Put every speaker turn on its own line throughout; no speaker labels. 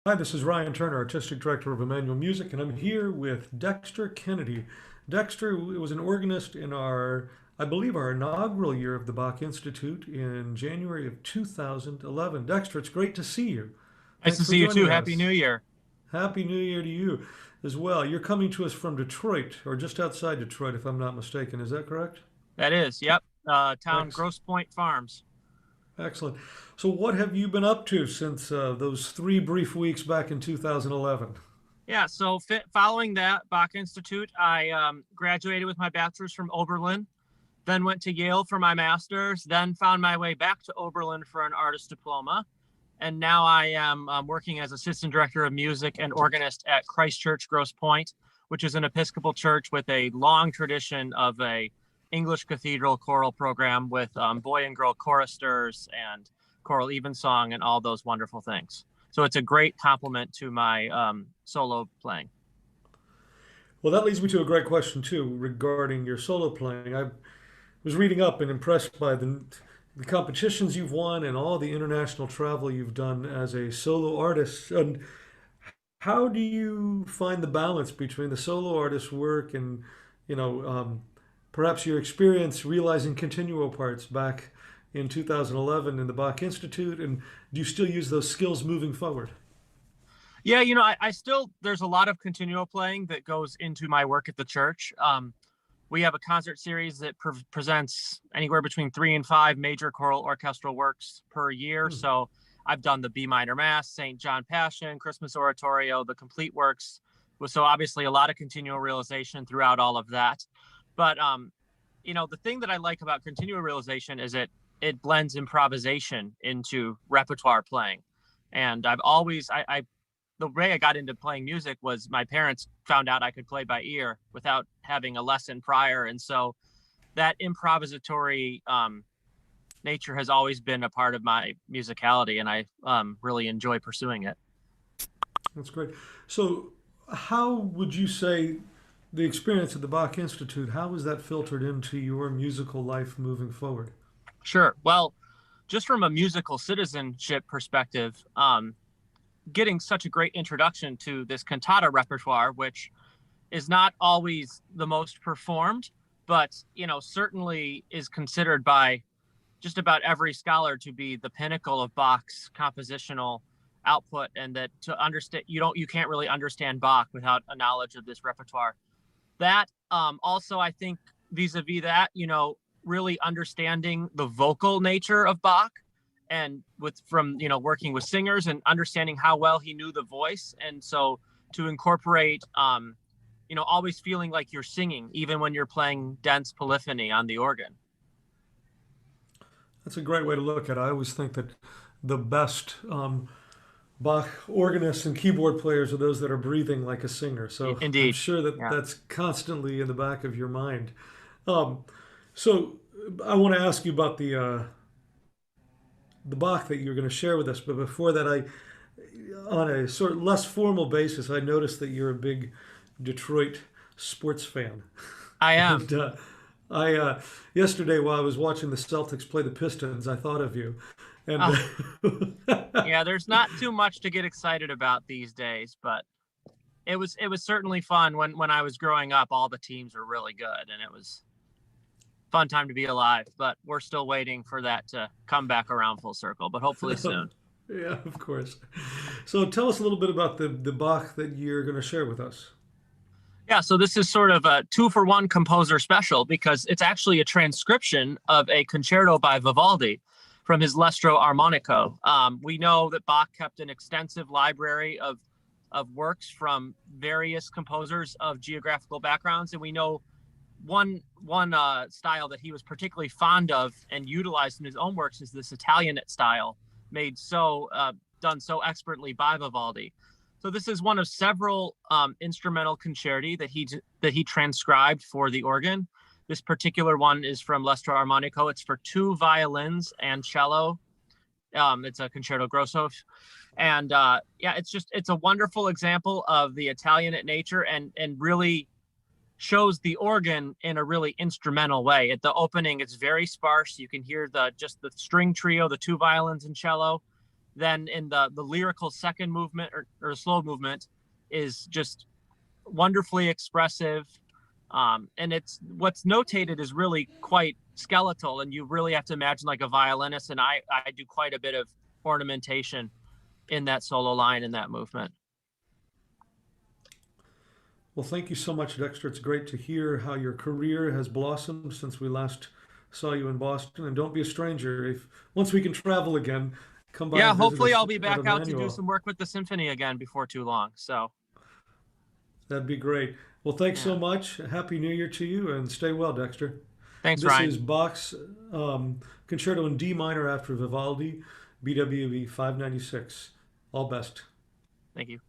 Hi, this is Ryan Turner, Artistic Director of Emmanuel Music, and I'm here with Dexter Kennedy. Dexter was an organist in I believe, our inaugural year of the Bach Institute in January of 2011. Dexter, it's great to see you.
Nice
Thanks
to
for
see you too.
joining
Happy New
us.
Year.
Happy New Year to you as well. You're coming to us from Detroit, or just outside Detroit, if I'm not mistaken. Is that correct?
That is, yep. Town
Ex-
Grosse Pointe Farms.
Excellent. So, what have you been up to since those 3 brief weeks back in 2011?
Yeah, so following that Bach Institute, I graduated with my bachelor's from Oberlin, then went to Yale for my master's, then found my way back to Oberlin for an artist diploma. And now I am working as assistant director of music and organist at Christ Church Grosse Pointe, which is an Episcopal church with a long tradition of a English cathedral choral program with boy and girl choristers and choral evensong and all those wonderful things. So it's a great complement to my solo playing.
Well, that leads me to a great question too regarding your solo playing. I was reading up and impressed by the competitions you've won and all the international travel you've done as a solo artist. And how do you find the balance between the solo artist work and, you know, um, perhaps your experience realizing continuo parts back in 2011 in the Bach Institute? And do you still use those skills moving forward?
Yeah, I still, there's a lot of continuo playing that goes into my work at the church. We have a concert series that presents anywhere between 3 and 5 major choral orchestral works per year.
Hmm.
So I've done the B minor Mass, St. John Passion, Christmas Oratorio, the complete works. So obviously a lot of continual realization throughout all of that. But the thing that I like about continual realization is it blends improvisation into repertoire playing. And I've always I the way I got into playing music was my parents found out I could play by ear without having a lesson prior. And so that improvisatory nature has always been a part of my musicality, and I really enjoy pursuing it.
That's great. So, how would you say the experience at the Bach Institute, how was that filtered into your musical life moving forward?
Sure. Well, just from a musical citizenship perspective, getting such a great introduction to this cantata repertoire, which is not always the most performed, but certainly is considered by just about every scholar to be the pinnacle of Bach's compositional output, and that to understand you can't really understand Bach without a knowledge of this repertoire. That also, I think, vis-a-vis that, really understanding the vocal nature of Bach, and from working with singers and understanding how well he knew the voice, and so to incorporate always feeling like you're singing even when you're playing dense polyphony on the organ.
That's a great way to look at it. I always think that the best Bach organists and keyboard players are those that are breathing like a singer. So I'm
Indeed.
sure that
Yeah.
that's constantly in the back of your mind. Um, so I want to ask you about the Bach that you're going to share with us. But before that, on a sort of less formal basis, I noticed that you're a big Detroit sports fan.
I am.
And I yesterday while I was watching the Celtics play the Pistons, I thought of you. And
Oh, yeah, there's not too much to get excited about these days, but it was certainly fun when I was growing up. All the teams were really good, and it was a fun time to be alive. But we're still waiting for that to come back around full circle, but hopefully soon.
yeah, of course. So tell us a little bit about the Bach that you're going to share with us.
Yeah, so this is sort of a 2-for-1 composer special because it's actually a transcription of a concerto by Vivaldi from his L'Estro Armonico. We know that Bach kept an extensive library of works from various composers of geographical backgrounds, and we know one style that he was particularly fond of and utilized in his own works is this Italianate style, done so expertly by Vivaldi. So this is one of several instrumental concerti that he transcribed for the organ. This particular one is from L'Estro Armonico. It's for 2 violins and cello. It's a concerto grosso, and yeah, it's a wonderful example of the Italianate nature, and really shows the organ in a really instrumental way. At the opening, it's very sparse. You can hear the string trio, the 2 violins and cello. then in the lyrical second movement or slow movement is just wonderfully expressive. And it's what's notated is really quite skeletal, and you really have to imagine like a violinist. And I do quite a bit of ornamentation in that solo line in that movement.
Well, thank you so much, Dexter. It's great to hear how your career has blossomed since we last saw you in Boston. And don't be a stranger. If once we can travel again, come by
Yeah,
and visit
hopefully
us
I'll be
at
back out to do
Emmanuel.
some work with the symphony again before too long. So
That'd be great. Well, thanks
yeah,
so much. Happy New Year to you, and stay well, Dexter.
thanks,
This
Ryan.
is Bach's Concerto in D minor after Vivaldi, BWV 596. All best.
Thank you.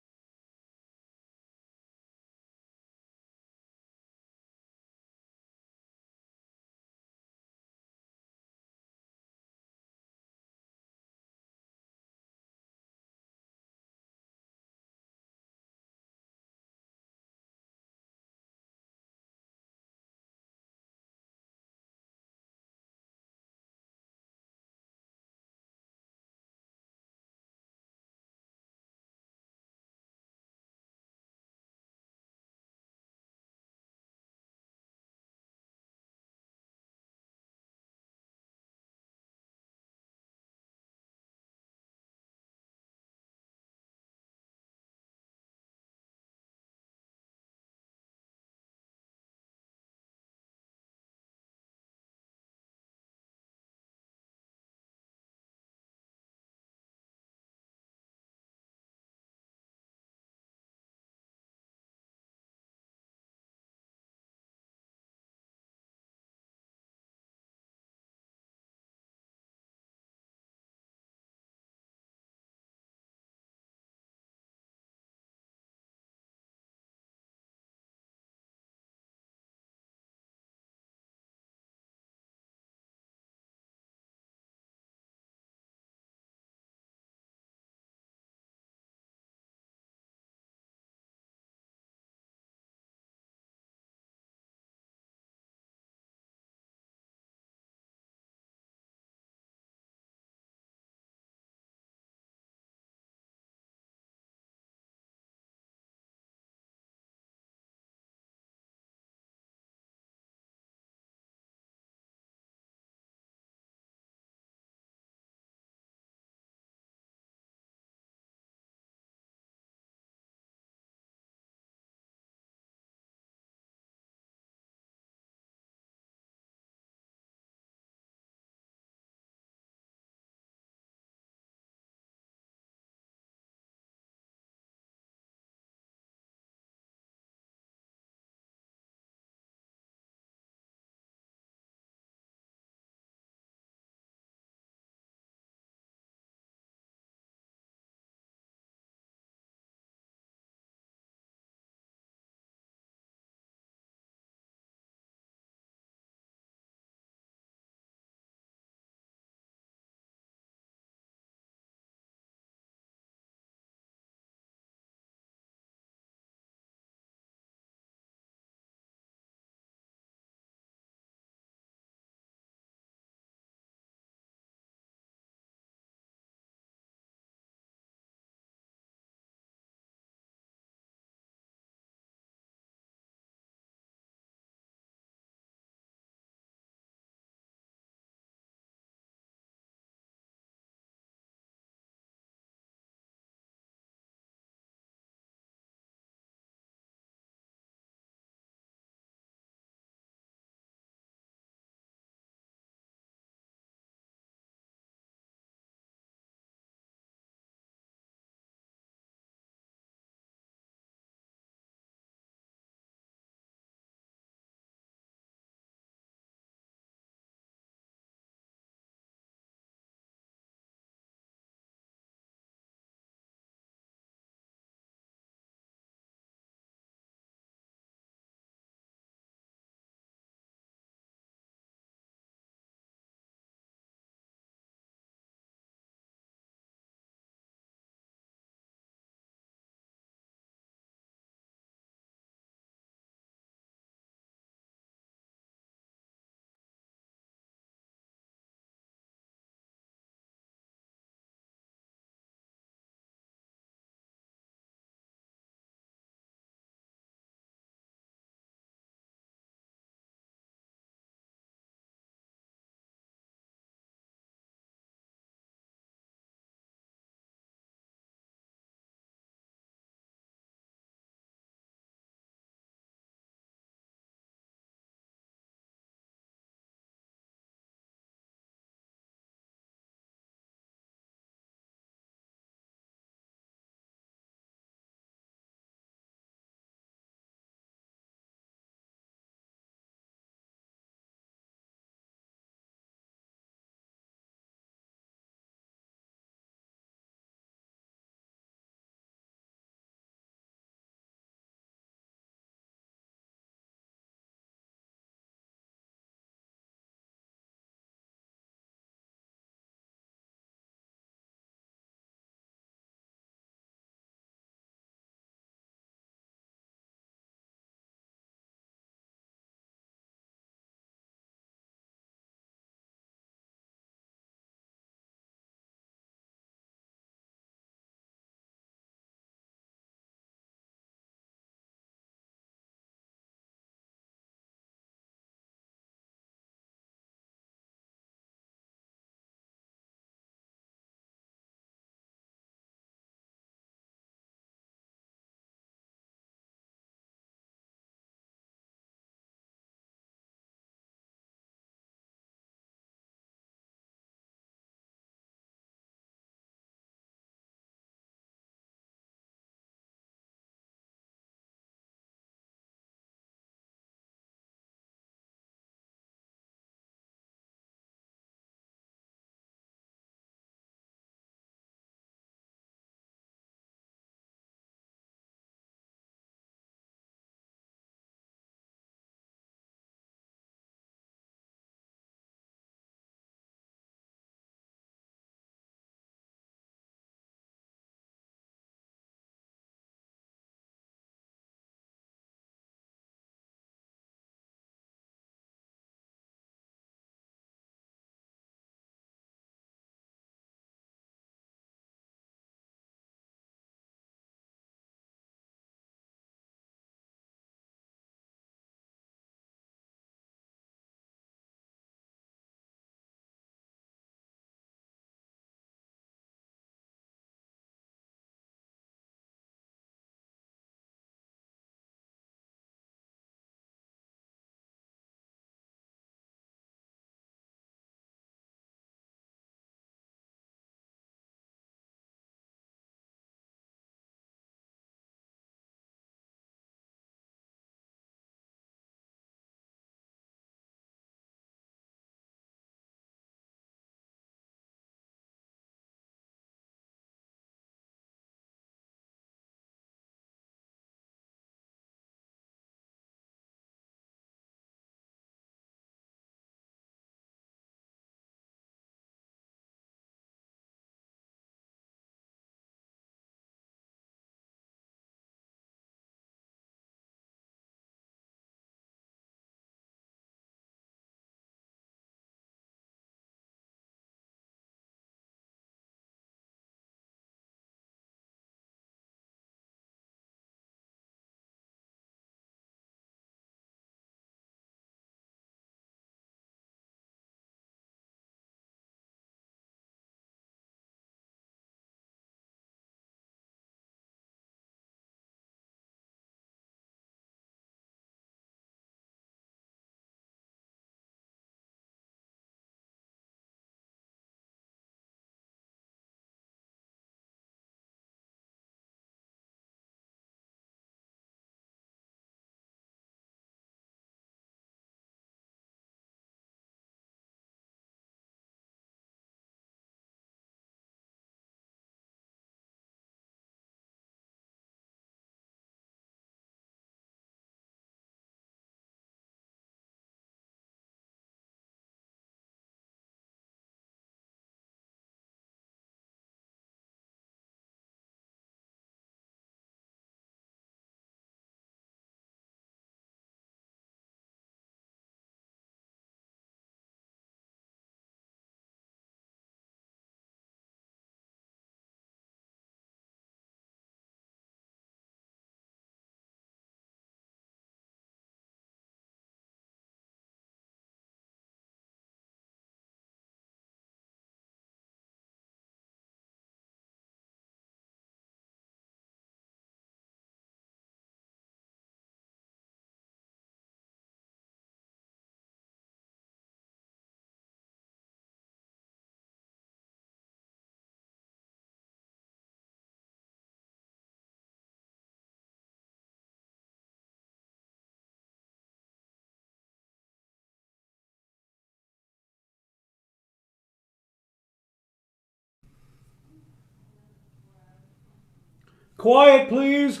Quiet, please.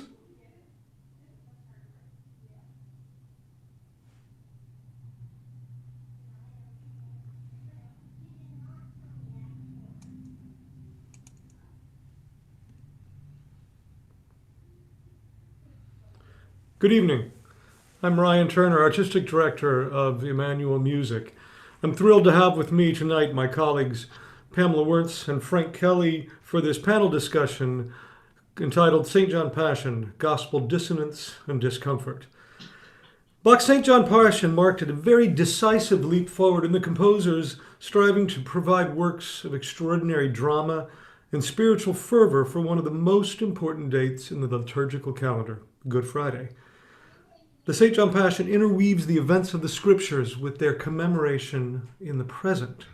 Good evening. I'm Ryan Turner, Artistic Director of Emmanuel Music. I'm thrilled to have with me tonight my colleagues Pamela Werntz and Frank Kelly for this panel discussion entitled St. John Passion, Gospel Dissonance and Discomfort. Bach's St. John Passion marked a very decisive leap forward in the composer's striving to provide works of extraordinary drama and spiritual fervor for one of the most important dates in the liturgical calendar, Good Friday. The St. John Passion interweaves the events of the Scriptures with their commemoration in the present.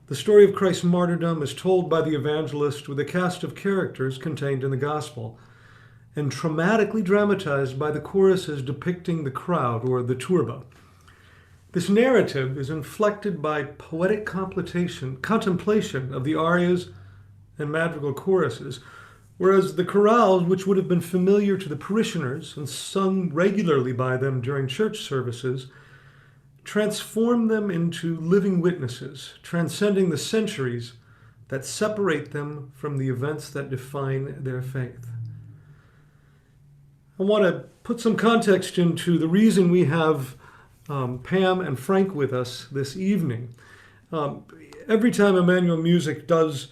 The story of Christ's martyrdom is told by the evangelist with a cast of characters contained in the Gospel, and dramatically dramatized by the choruses depicting the crowd, or the turba. This narrative is inflected by poetic contemplation of the arias and madrigal choruses, whereas the chorales, which would have been familiar to the parishioners and sung regularly by them during church services, transform them into living witnesses, transcending the centuries that separate them from the events that define their faith. I want to put some context into the reason we have Pam and Frank with us this evening. Every time Emmanuel Music does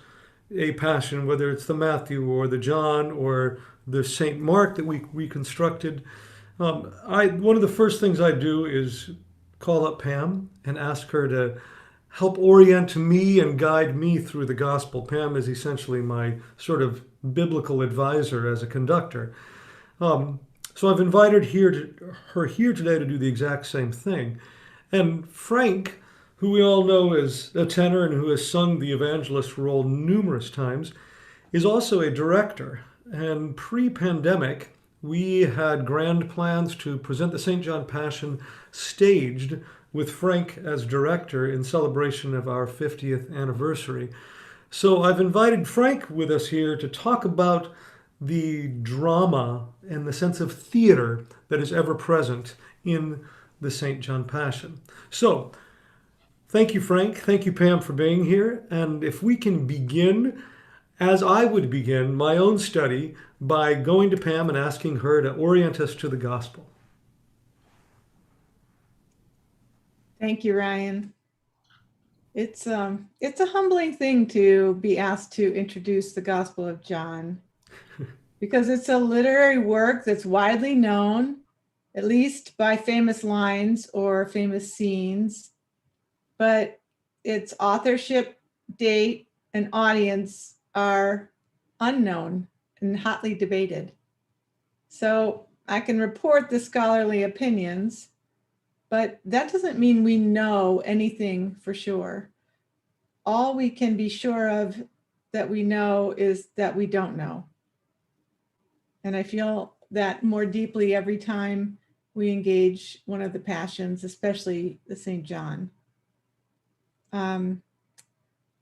a passion, whether it's the Matthew or the John or the St. Mark that we reconstructed, one of the first things I do is call up Pam and ask her to help orient me and guide me through the gospel. Pam is essentially my sort of biblical advisor as a conductor. So I've invited her here today to do the exact same thing. And Frank, who we all know is a tenor and who has sung the evangelist role numerous times, is also a director. And pre-pandemic, we had grand plans to present the St. John Passion staged with Frank as director in celebration of our 50th anniversary. So I've invited Frank with us here to talk about the drama and the sense of theater that is ever present in the St. John Passion. So, thank you, Frank. Thank you, Pam, for being here. And if we can begin, as I would begin my own study, by going to Pam and asking her to orient us to the gospel.
Thank you, Ryan. It's a humbling thing to be asked to introduce the Gospel of John, because it's a literary work that's widely known, at least by famous lines or famous scenes, but its authorship, date, and audience are unknown and hotly debated. So I can report the scholarly opinions, but that doesn't mean we know anything for sure. All we can be sure of that we know is that we don't know. And I feel that more deeply every time we engage one of the passions, especially the St. John.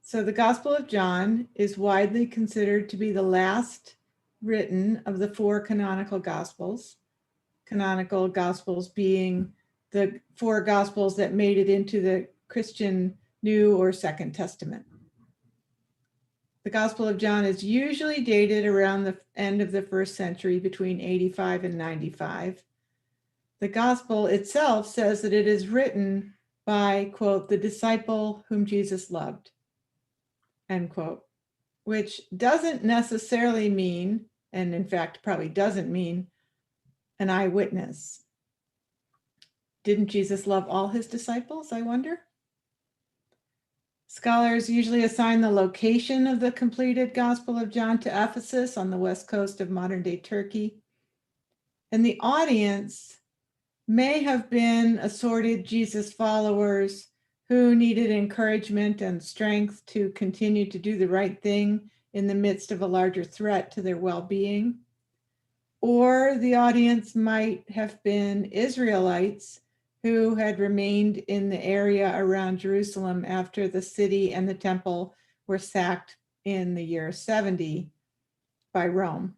So the Gospel of John is widely considered to be the last written of the four canonical Gospels. Canonical Gospels being the four Gospels that made it into the Christian New or Second Testament. The Gospel of John is usually dated around the end of the first century, between 85 and 95. The Gospel itself says that it is written by, quote, the disciple whom Jesus loved, end quote, which doesn't necessarily mean, and in fact probably doesn't mean, an eyewitness. Didn't Jesus love all his disciples, I wonder? Scholars usually assign the location of the completed Gospel of John to Ephesus on the west coast of modern-day Turkey. And the audience may have been assorted Jesus followers who needed encouragement and strength to continue to do the right thing in the midst of a larger threat to their well-being. Or the audience might have been Israelites who had remained in the area around Jerusalem after the city and the temple were sacked in the year 70 by Rome.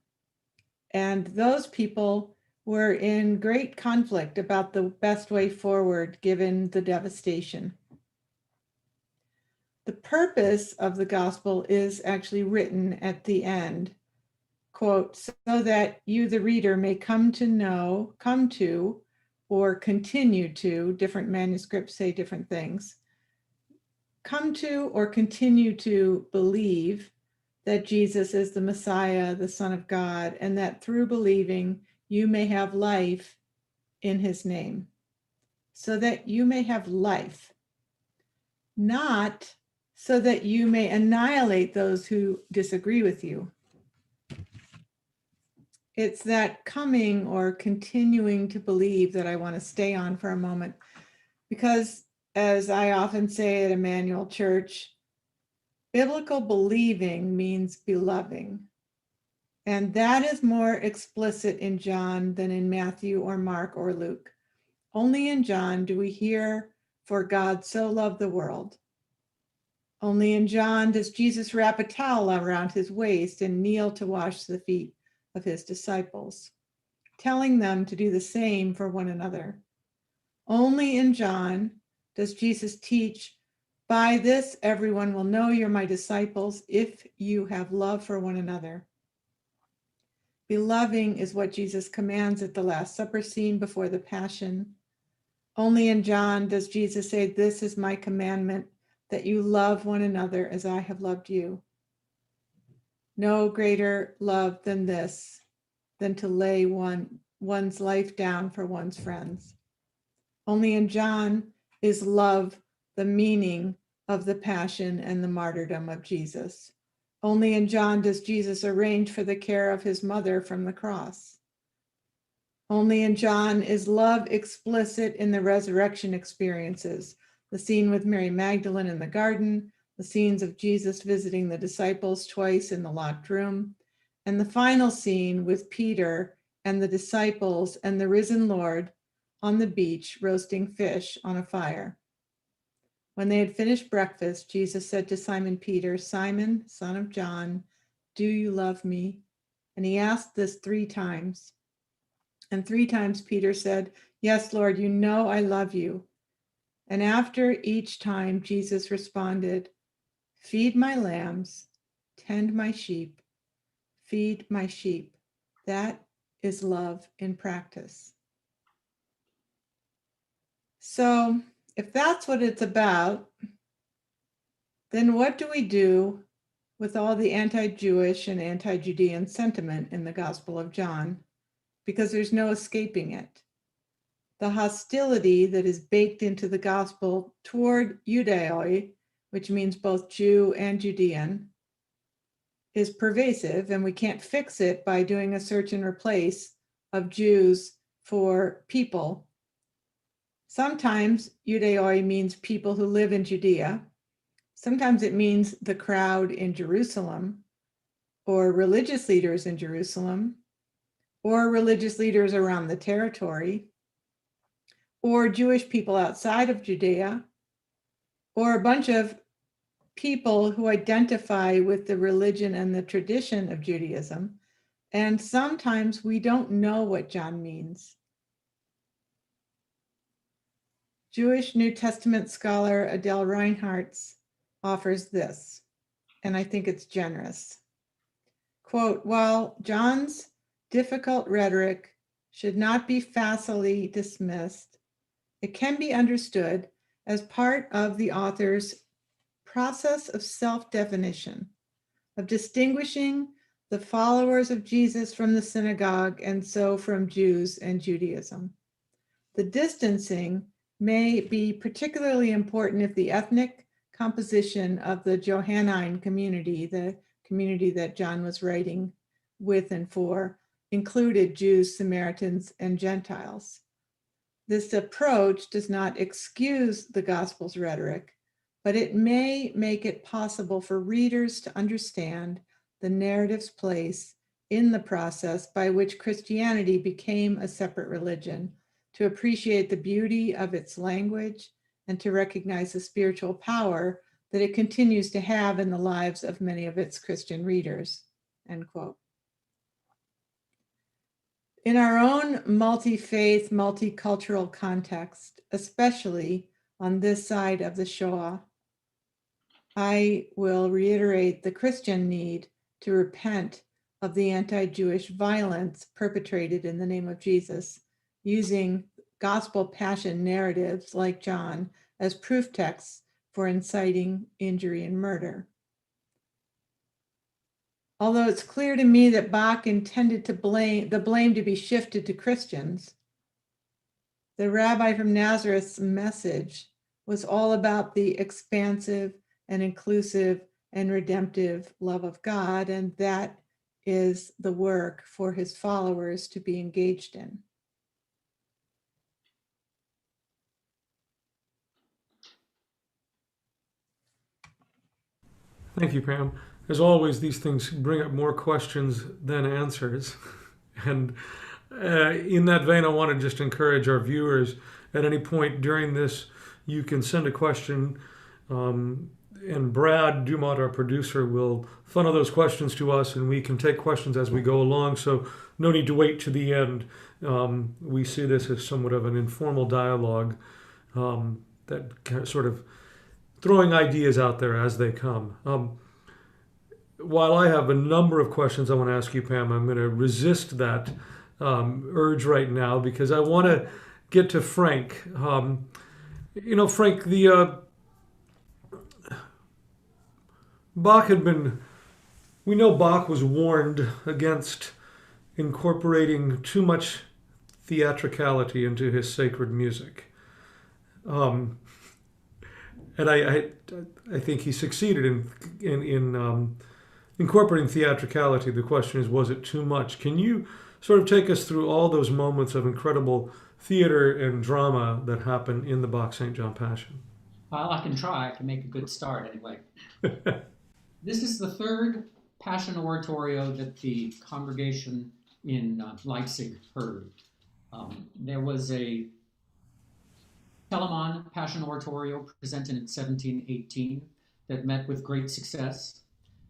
And those people were in great conflict about the best way forward given the devastation. The purpose of the gospel is actually written at the end, quote, so that you, the reader, may come to, or continue to, different manuscripts say different things, come to or continue to believe that Jesus is the Messiah, the Son of God, and that through believing you may have life in his name. So that you may have life, not so that you may annihilate those who disagree with you. It's that coming or continuing to believe that I want to stay on for a moment, because as I often say at Emmanuel Church, biblical believing means beloving. And that is more explicit in John than in Matthew or Mark or Luke. Only in John do we hear, for God so loved the world. Only in John does Jesus wrap a towel around his waist and kneel to wash the feet of his disciples, telling them to do the same for one another. Only in John does Jesus teach, by this everyone will know you're my disciples if you have love for one another. Beloving is what Jesus commands at the Last Supper scene before the Passion. Only in John does Jesus say, this is my commandment, that you love one another as I have loved you. No greater love than this, than to lay one's life down for one's friends. Only in John is love the meaning of the passion and the martyrdom of Jesus. Only in John does Jesus arrange for the care of his mother from the cross. Only in John is love explicit in the resurrection experiences, the scene with Mary Magdalene in the garden, the scenes of Jesus visiting the disciples twice in the locked room, and the final scene with Peter and the disciples and the risen Lord on the beach roasting fish on a fire. When they had finished breakfast, Jesus said to Simon Peter, Simon, son of John, do you love me? And he asked this 3 times. And 3 times Peter said, yes, Lord, you know I love you. And after each time, Jesus responded, feed my lambs, tend my sheep, feed my sheep. That is love in practice. So if that's what it's about, then what do we do with all the anti-Jewish and anti-Judean sentiment in the Gospel of John? Because there's no escaping it. The hostility that is baked into the gospel toward Judaoi, which means both Jew and Judean, is pervasive, and we can't fix it by doing a search and replace of Jews for people. Sometimes Judaoi means people who live in Judea. Sometimes it means the crowd in Jerusalem, or religious leaders in Jerusalem, or religious leaders around the territory, or Jewish people outside of Judea, or a bunch of people who identify with the religion and the tradition of Judaism. And sometimes we don't know what John means. Jewish New Testament scholar Adele Reinhartz offers this, and I think it's generous. Quote, while John's difficult rhetoric should not be facilely dismissed, it can be understood as part of the author's process of self-definition, of distinguishing the followers of Jesus from the synagogue and so from Jews and Judaism. The distancing may be particularly important if the ethnic composition of the Johannine community, the community that John was writing with and for, included Jews, Samaritans, and Gentiles. This approach does not excuse the gospel's rhetoric, but it may make it possible for readers to understand the narrative's place in the process by which Christianity became a separate religion, to appreciate the beauty of its language, and to recognize the spiritual power that it continues to have in the lives of many of its Christian readers, end quote. In our own multi-faith, multicultural context, especially on this side of the Shoah, I will reiterate the Christian need to repent of the anti-Jewish violence perpetrated in the name of Jesus, using gospel passion narratives like John as proof texts for inciting injury and murder. Although it's clear to me that Bach intended the blame to be shifted to Christians, the rabbi from Nazareth's message was all about the expansive and inclusive and redemptive love of God, and that is the work for his followers to be engaged in.
Thank you, Pam. As always, these things bring up more questions than answers. And in that vein, I want to just encourage our viewers at any point during this, you can send a question, and Brad Dumont, our producer, will funnel those questions to us, and we can take questions as we go along. So no need to wait to the end. We see this as somewhat of an informal dialogue that sort of throwing ideas out there as they come. While I have a number of questions I want to ask you, Pam, I'm going to resist that urge right now because I want to get to Frank. Frank, Bach had been, we know Bach was warned against incorporating too much theatricality into his sacred music. And I think he succeeded in incorporating theatricality. The question is, was it too much? Can you sort of take us through all those moments of incredible theater and drama that happen in the Bach St. John Passion?
Well, I can try. I can make a good start anyway. This is the third Passion oratorio that the congregation in Leipzig heard. There was a Telemann Passion oratorio presented in 1718 that met with great success,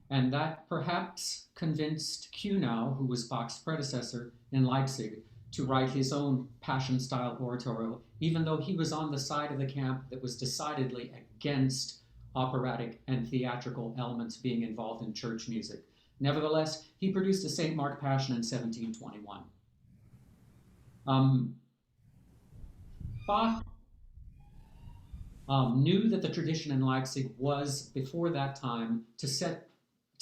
and that perhaps convinced Kuhnau, who was Bach's predecessor in Leipzig, to write his own Passion-style oratorio, even though he was on the side of the camp that was decidedly against operatic and theatrical elements being involved in church music. Nevertheless, he produced a St. Mark Passion in 1721. Bach knew that the tradition in Leipzig was, before that time, to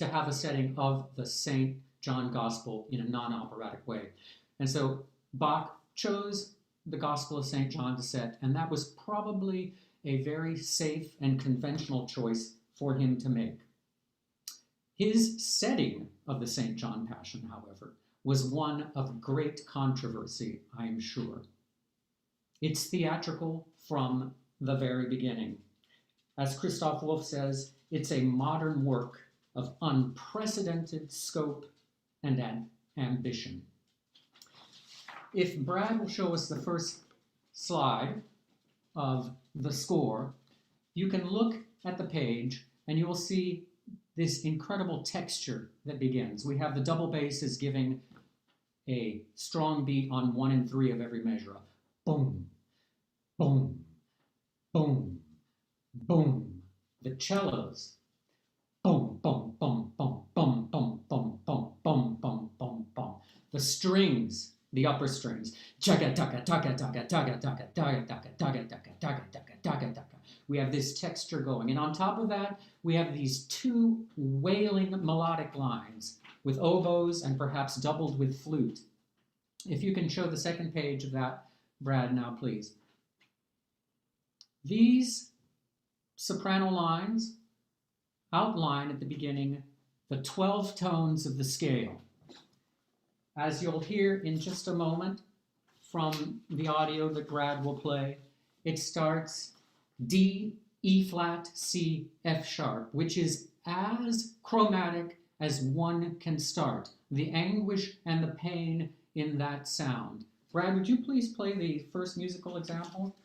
have a setting of the St. John Gospel in a non-operatic way. And so Bach chose the Gospel of St. John to set, and that was probably a very safe and conventional choice for him to make. His setting of the St. John Passion, however, was one of great controversy, I am sure. It's theatrical from the very beginning. As Christoph Wolff says, it's a modern work of unprecedented scope and ambition. If Brad will show us the first slide of the score, you can look at the page and you will see this incredible texture that begins. We have the double basses giving a strong beat on 1 and 3 of every measure. Boom, boom, boom, boom. The cellos. Boom, boom, boom, boom, boom, boom, boom, boom, boom, boom, boom, boom. The strings, the upper strings. Jaga taka taka taka taka taka taka taka taka taka taka taka taka taka. We have this texture going. And on top of that, we have these two wailing melodic lines with oboes and perhaps doubled with flute. If you can show the second page of that, Brad, now please. These soprano lines outline at the beginning the 12 tones of the scale. As you'll hear in just a moment from the audio that Brad will play, it starts D, E flat, C, F sharp, which is as chromatic as one can start. The anguish and the pain in that sound. Brad, would you please play the first musical example?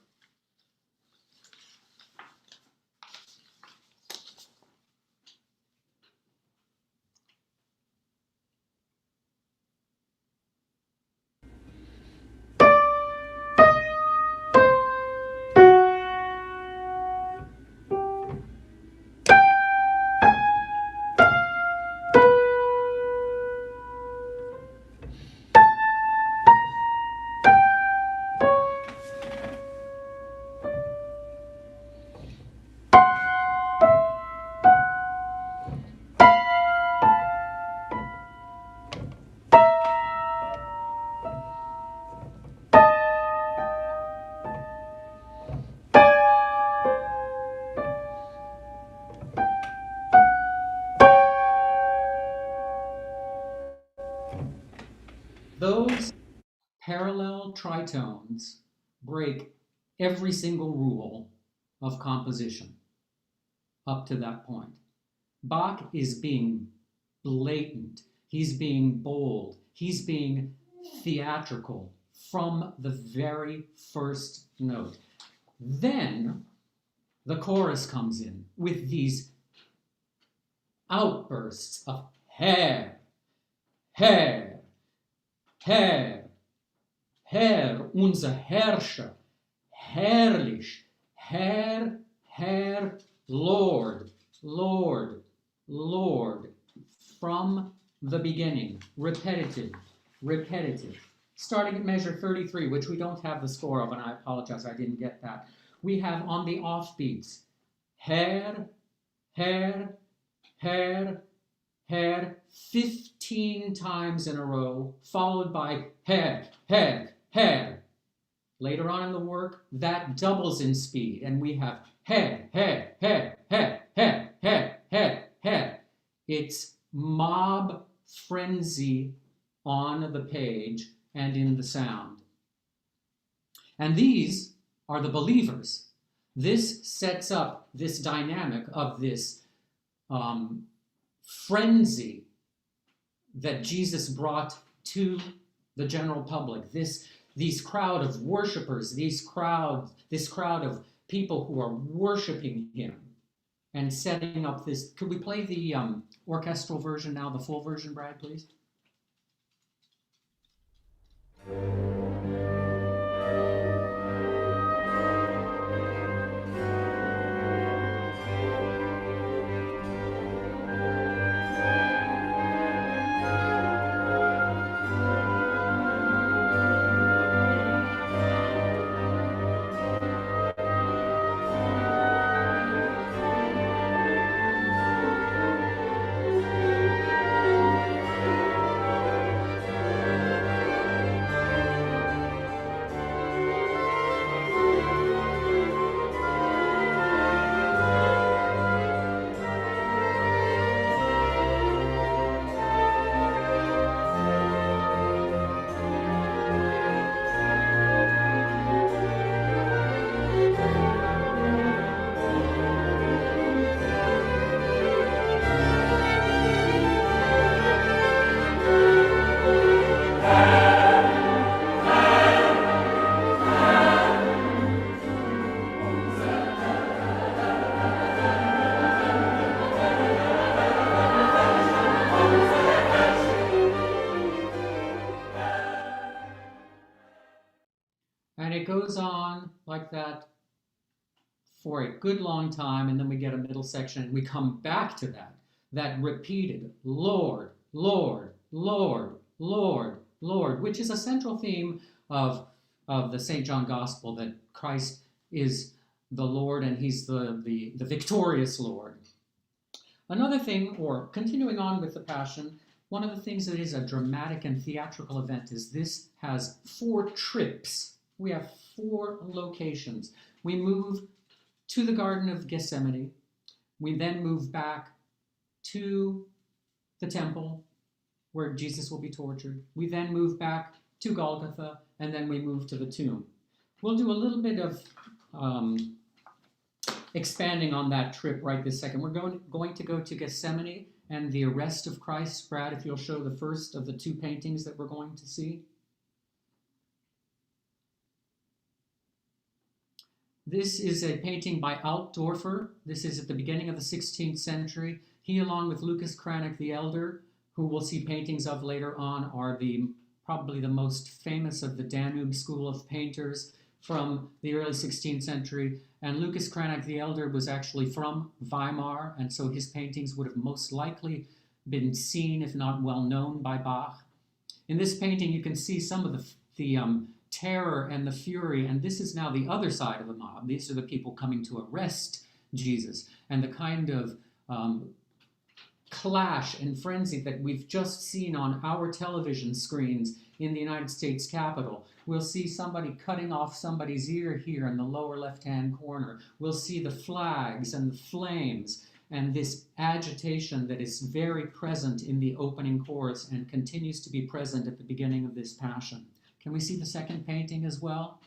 Those parallel tritones break every single rule of composition up to that point. Bach is being blatant, he's being bold, he's being theatrical from the very first note. Then the chorus comes in with these outbursts of Herr, Herr, Herr, Herr, unser Herrscher, herrlich, Herr, Herr, Lord, Lord, Lord, from the beginning, repetitive, repetitive. Starting at measure 33, which we don't have the score of, and I apologize, I didn't get that. We have on the offbeats, Herr, Herr, Herr, Herr, 15 times in a row, followed by Herr, Herr, Herr. Later on in the work, that doubles in speed, and we have Herr, Herr, Herr, Herr, Herr, Herr, Herr, Herr. It's mob frenzy on the page and in the sound. And these are the believers. This sets up this dynamic of this frenzy that Jesus brought to the general public. These crowd of worshipers, this crowd of people who are worshiping him and setting up this. Could we play the orchestral version now, the full version, Brad, please? And it goes on like that for a good long time, and then we get a middle section, and we come back to that repeated Lord, Lord, Lord, Lord, Lord, which is a central theme of the St. John Gospel, that Christ is the Lord and he's the victorious Lord. Another thing, or continuing on with the Passion, one of the things that is a dramatic and theatrical event is this has 4 trips. We have 4 locations. We move to the Garden of Gethsemane. We then move back to the temple where Jesus will be tortured. We then move back to Golgotha, and then we move to the tomb. We'll do a little bit of expanding on that trip right this second. We're going to go to Gethsemane and the arrest of Christ. Brad, if you'll show the first of the 2 paintings that we're going to see. This is a painting by Altdorfer. This is at the beginning of the 16th century. He, along with Lucas Cranach the Elder, who we'll see paintings of later on, are probably the most famous of the Danube school of painters from the early 16th century. And Lucas Cranach the Elder was actually from Weimar, and so his paintings would have most likely been seen, if not well known, by Bach. In this painting, you can see some of the terror and the fury, and this is now the other side of the mob. These are the people coming to arrest Jesus, and the kind of clash and frenzy that we've just seen on our television screens in the United States Capitol. We'll see somebody cutting off somebody's ear here in the lower left-hand corner. We'll see the flags and the flames, and this agitation that is very present in the opening chorus and continues to be present at the beginning of this passion. Can we see the second painting as well?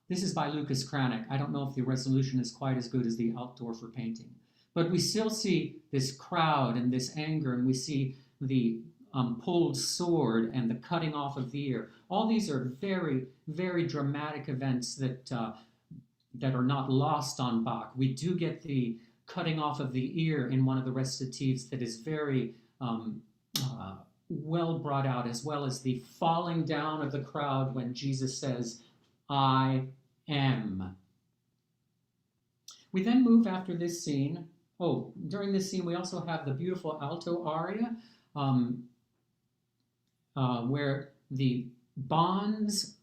This is by Lucas Cranach. I don't know if the resolution is quite as good as the Altdorfer painting, but we still see this crowd and this anger, and we see the pulled sword and the cutting off of the ear. All these are very, very dramatic events that are not lost on Bach. We do get the cutting off of the ear in one of the recitatives that is very well brought out, as well as the falling down of the crowd when Jesus says, "I am." We then move after this scene. Oh, during this scene, we also have the beautiful alto aria, where the bonds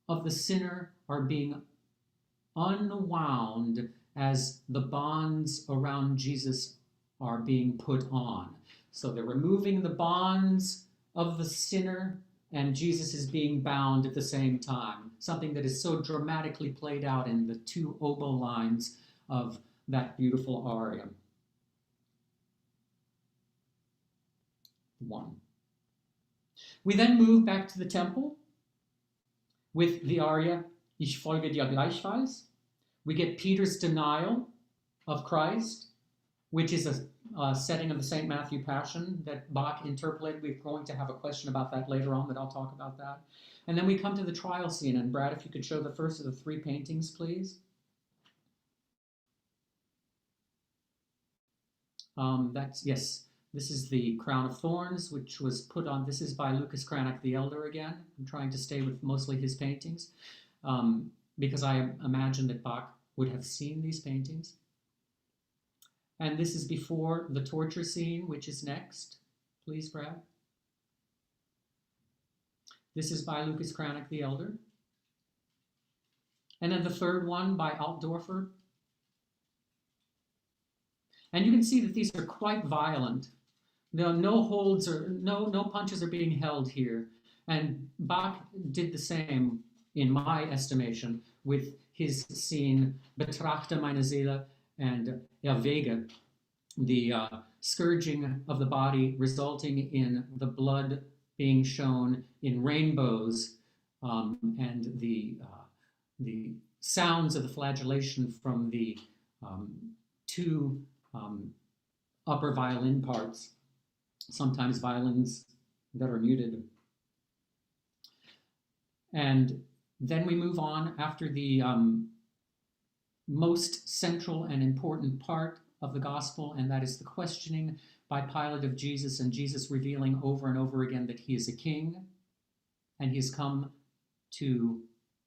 of the sinner are being unwound as the bonds around Jesus are being put on. So they're removing the bonds of the sinner, and Jesus is being bound at the same time. Something that is so dramatically played out in the two oboe lines of that beautiful aria. 1. We then move back to the temple with the aria Ich folge dir gleichfalls. We get Peter's denial of Christ, which is a setting of the St. Matthew Passion that Bach interpolated. We're going to have a question about that later on, but I'll talk about that. And then we come to the trial scene. And Brad, if you could show the first of the 3 paintings, please. Yes, this is the Crown of Thorns, which was put on. This is by Lucas Cranach the Elder again. I'm trying to stay with mostly his paintings because I imagine that Bach would have seen these paintings. And this is before the torture scene, which is next. Please, Brad. This is by Lucas Cranach the Elder. And then the third one by Altdorfer. And you can see that these are quite violent. No holds or no punches are being held here. And Bach did the same, in my estimation, with his scene Betrachte meine Seele and Erwäge, the scourging of the body resulting in the blood being shown in rainbows, and the sounds of the flagellation from the 2 upper violin parts, sometimes violins that are muted. And then we move on after the most central and important part of the gospel, and that is the questioning by Pilate of Jesus, and Jesus revealing over and over again that he is a king and he has come to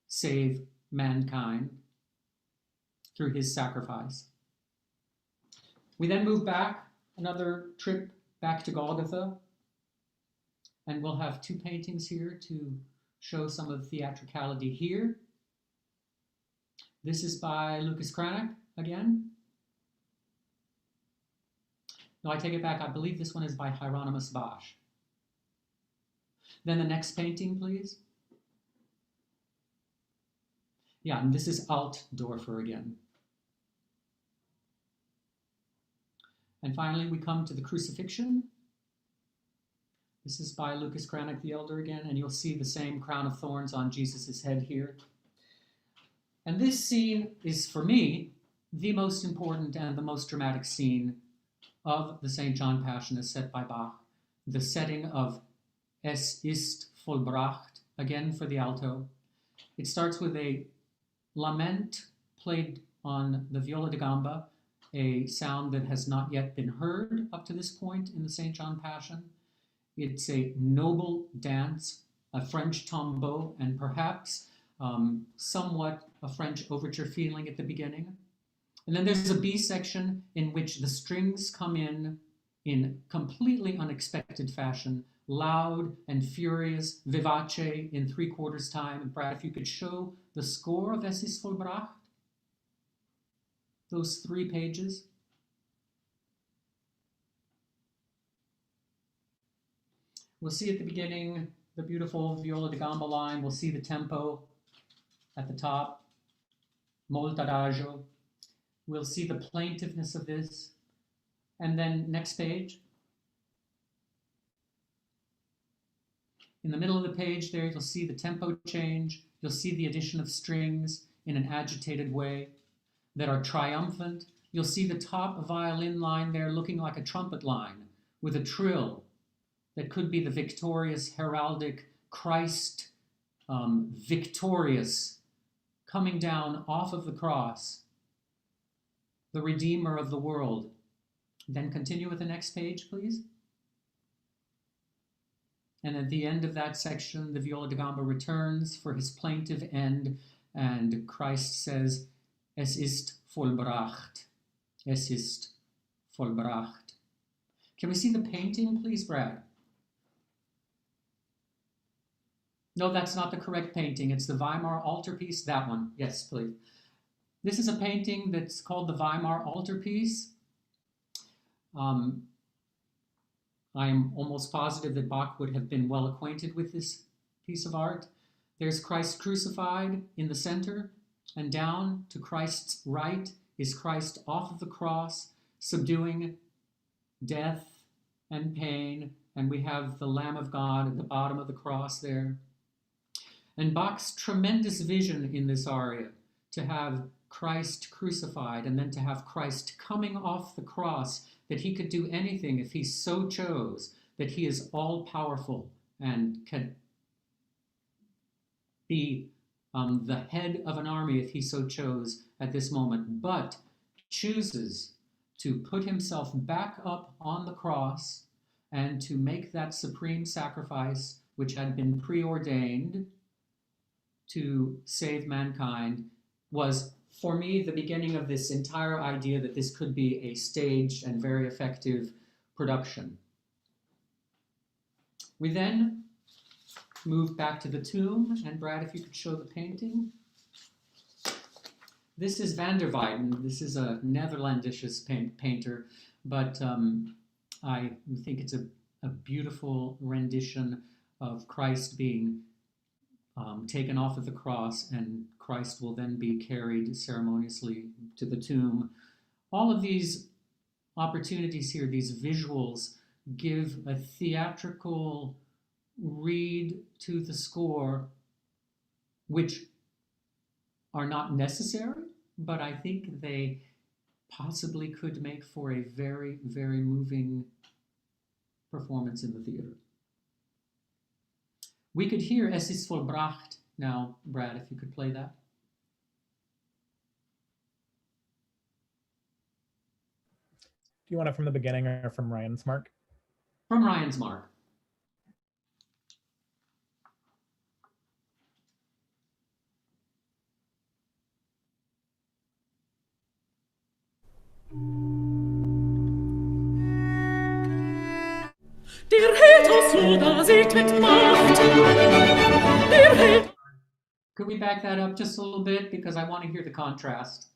save mankind through his sacrifice. We then move back, another trip back to Golgotha, and we'll have 2 paintings here to show some of the theatricality here. This is by Lucas Cranach again. No, I take it back. I believe this one is by Hieronymus Bosch. Then the next painting, please. Yeah, and this is Altdorfer again. And finally, we come to the Crucifixion. This is by Lucas Cranach the Elder again, and you'll see the same crown of thorns on Jesus' head here. And this scene is, for me, the most important and the most dramatic scene of the St. John Passion as set by Bach. The setting of Es ist vollbracht, again for the alto. It starts with a lament played on the viola da gamba, a sound that has not yet been heard up to this point in the St. John Passion. It's a noble dance, a French tombeau, and perhaps somewhat a French overture feeling at the beginning. And then there's a B section in which the strings come in completely unexpected fashion, loud and furious, vivace in 3/4 time. And Brad, if you could show the score of Es ist vollbracht, those 3 pages. We'll see at the beginning the beautiful viola da gamba line. We'll see the tempo at the top, molto adagio. we'll see the plaintiveness of this. And then next page. In the middle of the page there, you'll see the tempo change. You'll see the addition of strings in an agitated way that are triumphant. You'll see the top violin line there looking like a trumpet line with a trill that could be the victorious heraldic Christ, victorious, coming down off of the cross, the Redeemer of the world. Then continue with the next page, please. And at the end of that section, the viola da gamba returns for his plaintive end, and Christ says, "Es ist vollbracht. Es ist vollbracht." Can we see the painting, please, Brad? No, that's not the correct painting. It's the Weimar altarpiece, that one. Yes, please. This is a painting that's called the Weimar altarpiece. I am almost positive that Bach would have been well acquainted with this piece of art. There's Christ crucified in the center, and down to Christ's right is Christ off of the cross, subduing death and pain, and we have the Lamb of God at the bottom of the cross there. And Bach's tremendous vision in this aria, to have Christ crucified and then to have Christ coming off the cross, that he could do anything if he so chose, that he is all-powerful and can be the head of an army if he so chose at this moment, but chooses to put himself back up on the cross and to make that supreme sacrifice which had been preordained to save mankind, was, for me, the beginning of this entire idea that this could be a staged and very effective production. We then move back to the tomb, and Brad, if you could show the painting. This is Van der Weyden. This is a Netherlandish painter, but I think it's a beautiful rendition of Christ being taken off of the cross, and Christ will then be carried ceremoniously to the tomb. All of these opportunities here, these visuals, give a theatrical read to the score, which are not necessary, but I think they possibly could make for a very, very moving performance in the theater. We could hear Es ist vollbracht now, Brad, if you could play that.
Do you want it from the beginning or from Ryan's mark?
From Ryan's mark.
Der hält uns so, da sieht mit Macht. Der hält.
Could we back that up just a little bit, because I want to hear the contrast?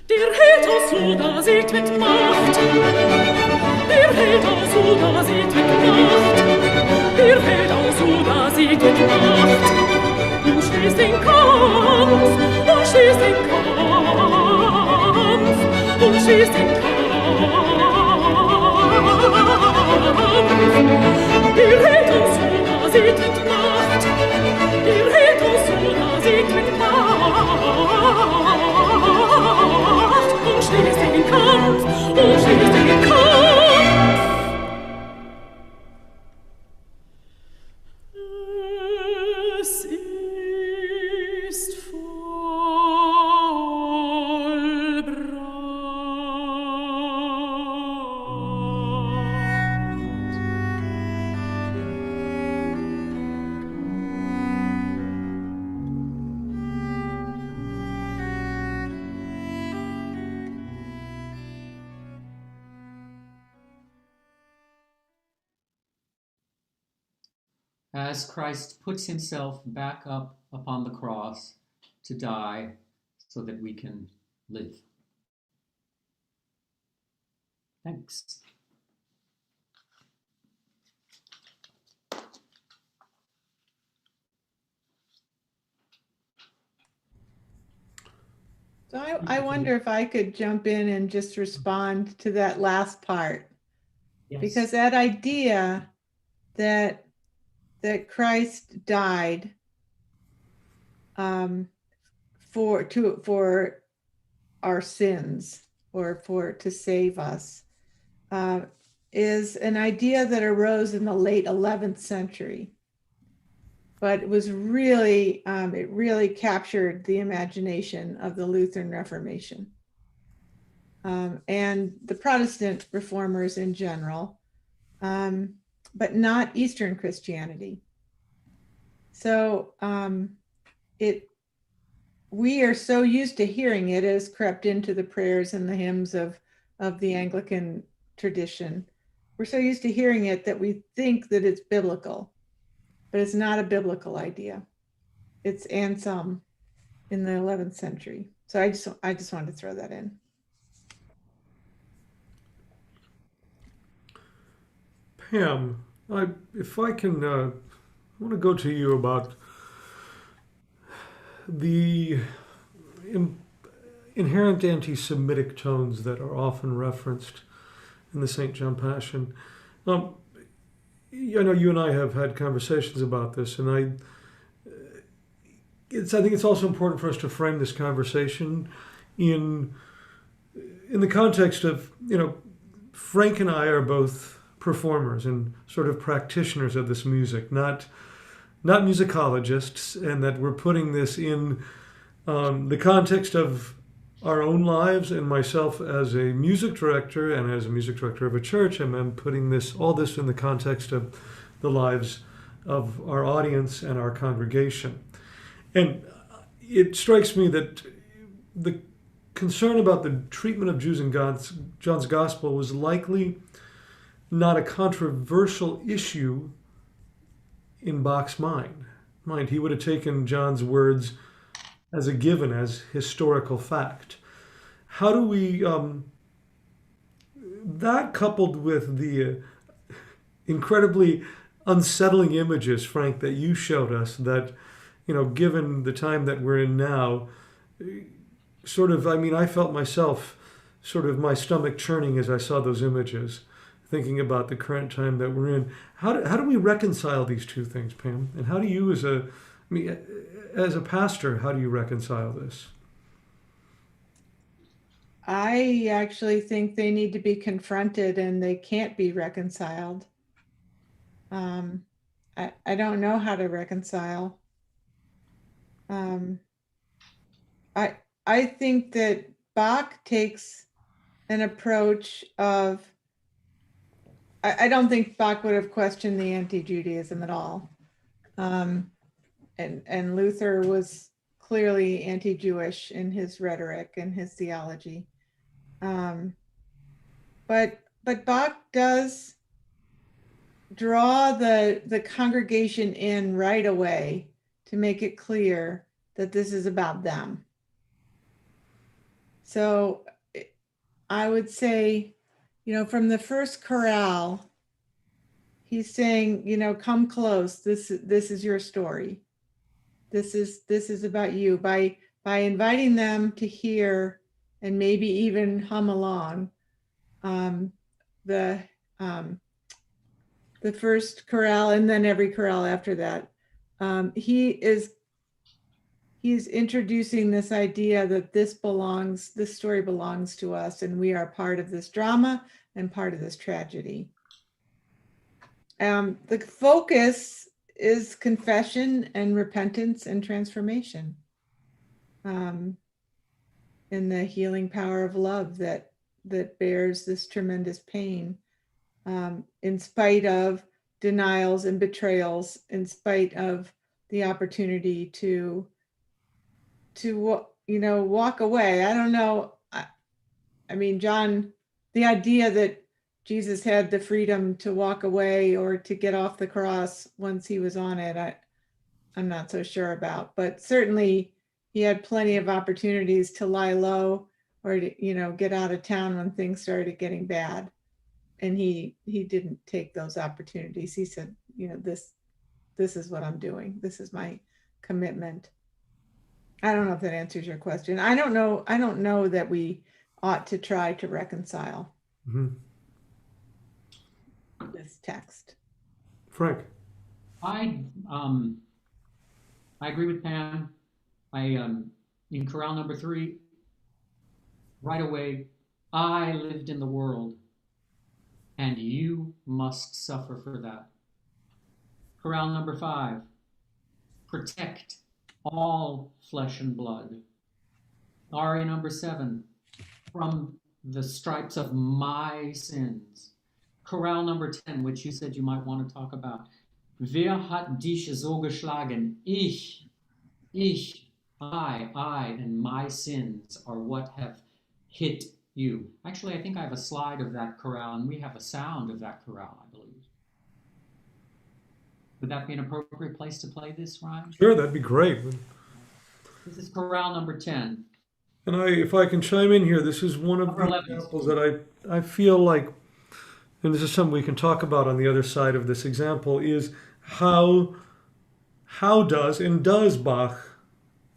Der hält uns so, da sieht mit Macht. Der hält uns so, da sieht mit Macht. Der hält uns so, da sieht mit Macht. Und schließt den Kampf, und schließt den Kampf, und schließt den Kampf. Der hält uns so, da sieht mit Macht. Der hält uns so, da sieht mit Macht. Und schließt den Kampf, und schließt den Kampf.
As Christ puts himself back up upon the cross to die so that we can live. Thanks.
So I wonder if I could jump in and just respond to that last part,
Yes.
because that idea that Christ died for our sins, or to save us, is an idea that arose in the late 11th century. But it was really, it really captured the imagination of the Lutheran Reformation and the Protestant reformers in general, but not Eastern Christianity. So we are so used to hearing it, as crept into the prayers and the hymns of the Anglican tradition. We're so used to hearing it that we think that it's biblical, but it's not a biblical idea. It's Anselm in the 11th century. So I just wanted to throw that in.
Pam, if I can, I want to go to you about the inherent anti-Semitic tones that are often referenced in the St. John Passion. I know you and I have had conversations about this, and I think it's also important for us to frame this conversation in the context of, Frank and I are both performers and sort of practitioners of this music, not musicologists, and that we're putting this in the context of our own lives, and myself as a music director and as a music director of a church, and I'm putting all this in the context of the lives of our audience and our congregation. And it strikes me that the concern about the treatment of Jews in John's Gospel was likely not a controversial issue in Bach's mind. He would have taken John's words as a given, as historical fact. How do we, that coupled with the incredibly unsettling images, Frank, that you showed us, that, given the time that we're in now, I felt myself, my stomach churning as I saw those images, thinking about the current time that we're in. How do we reconcile these two things, Pam? And how do you, as a pastor, how do you reconcile this?
I actually think they need to be confronted, and they can't be reconciled. I don't know how to reconcile. I think that Bach takes an approach of, I don't think Bach would have questioned the anti-Judaism at all. And Luther was clearly anti-Jewish in his rhetoric and his theology. But Bach does draw the congregation in right away to make it clear that this is about them. So I would say, from the first chorale, he's saying, come close. This is your story. This is about you. By inviting them to hear and maybe even hum along the first chorale, and then every chorale after that, he's introducing this idea that this story belongs to us, and we are part of this drama and part of this tragedy. The focus is confession and repentance and transformation, and the healing power of love that bears this tremendous pain, in spite of denials and betrayals, in spite of the opportunity to walk away. I don't know. John, the idea that Jesus had the freedom to walk away or to get off the cross once he was on it, I'm not so sure about. But certainly he had plenty of opportunities to lie low or to, get out of town when things started getting bad. And he didn't take those opportunities. He said, this is what I'm doing. This is my commitment. I don't know if that answers your question. I don't know that we ought to try to reconcile this text.
Frank.
I agree with Pam. In chorale number 3, right away, I lived in the world, and you must suffer for that. Chorale number 5, protect all flesh and blood. Aria number 7, from the stripes of my sins. Chorale number 10, which you said you might want to talk about. Wer hat dich so geschlagen? I, and my sins are what have hit you. Actually, I think I have a slide of that chorale, and we have a sound of that chorale, I believe. Would that be an appropriate place to play this, Ryan?
Sure, that'd be great.
This is chorale number 10.
And if I can chime in here, this is one of the examples that I feel like, and this is something we can talk about on the other side of this example, is how does Bach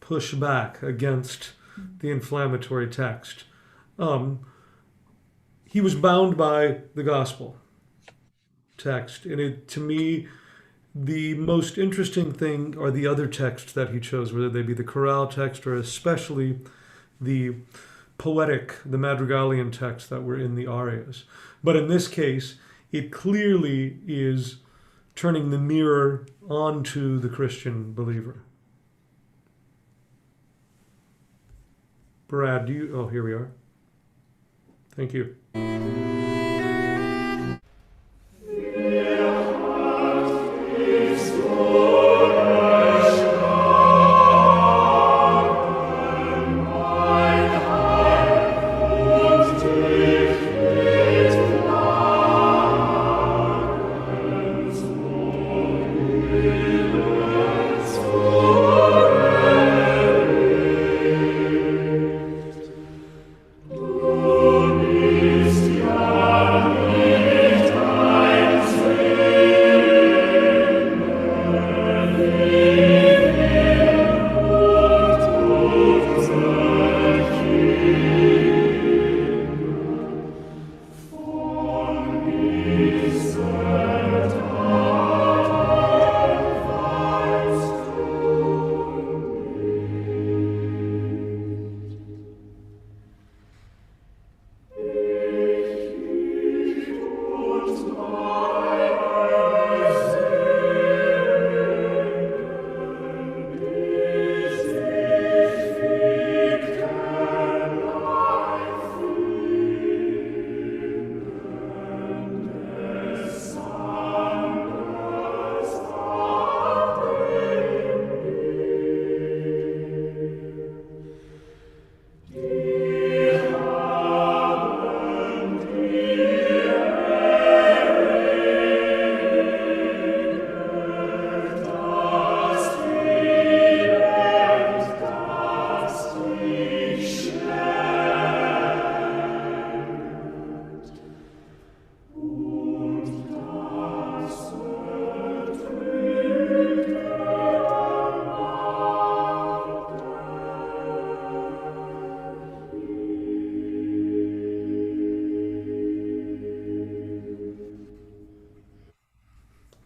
push back against the inflammatory text? He was bound by the gospel text, and to me, the most interesting thing are the other texts that he chose, whether they be the chorale text or especially the poetic, the madrigalian texts that were in the arias. But in this case, it clearly is turning the mirror onto the Christian believer. Brad, here we are. Thank you.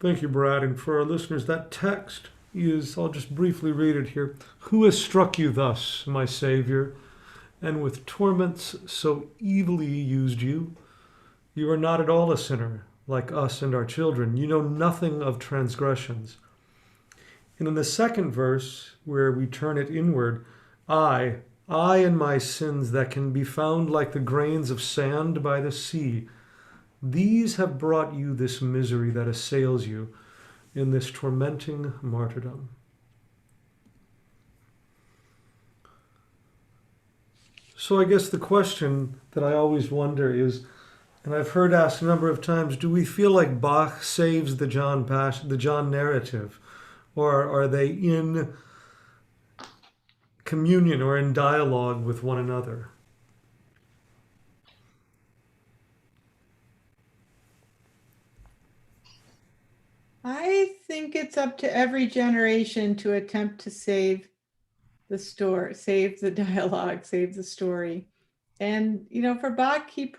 Thank you, Brad. And for our listeners, that text is, I'll just briefly read it here. Who has struck you thus, my Savior, and with torments so evilly used you? You are not at all a sinner, like us and our children. You know nothing of transgressions. And in the second verse, where we turn it inward, I and my sins that can be found like the grains of sand by the sea, these have brought you this misery that assails you in this tormenting martyrdom. So I guess the question that I always wonder is, and I've heard asked a number of times, do we feel like Bach saves the John narrative? Or are they in communion or in dialogue with one another?
think it's up to every generation to attempt to save the story, save the dialogue, save the story. And, you know, for Bach, he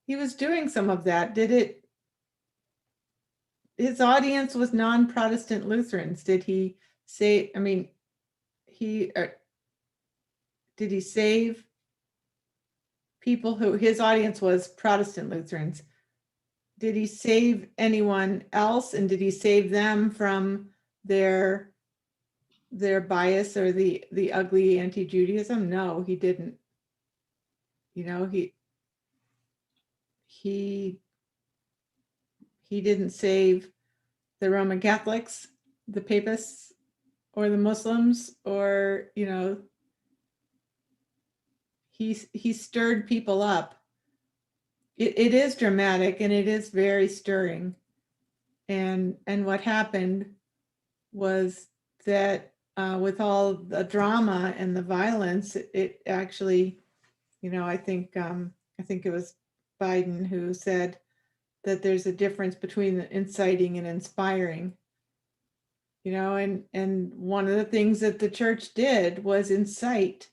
was doing some of that. His audience was non-Protestant Lutherans. Did he say, I mean, did he save people who, his audience was Protestant Lutherans? Did he save anyone else? And did he save them from their bias or the ugly anti-Judaism? No, he didn't. You know, he didn't save the Roman Catholics, the Papists, or the Muslims, or, you know, he stirred people up. It is dramatic and it is very stirring. And what happened was that with all the drama and the violence, it actually, you know, I think it was Biden who said that there's a difference between inciting and inspiring. You know, and one of the things that the church did was incite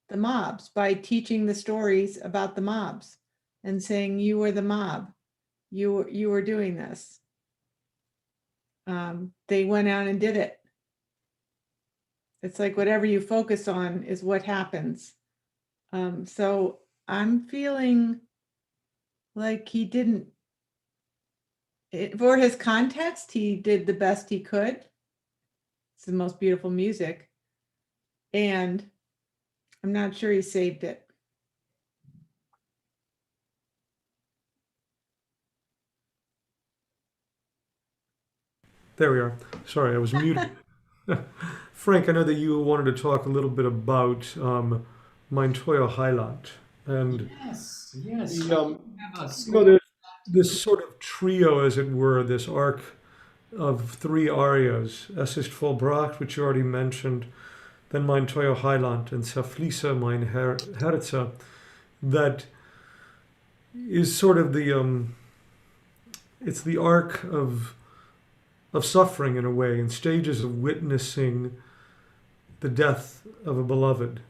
the mobs by teaching the stories about the mobs and saying, you were the mob, you were doing this. They went out and did it. It's like whatever you focus on is what happens. So I'm feeling like he didn't, for his context, he did the best he could. It's the most beautiful music. And I'm not sure he saved it.
There we are. Sorry, I was muted. Frank, I know that you wanted to talk a little bit about Mein Teuer Heiland. And
Yes.
the,
Have a
you know,
score.
there's this sort of trio, as it were, this arc of three arias, Es ist vollbracht, which you already mentioned, then Mein Teuer Heiland, and Zerfließe mein Herze, that is sort of the, it's the arc of suffering in a way, and stages of witnessing the death of a beloved.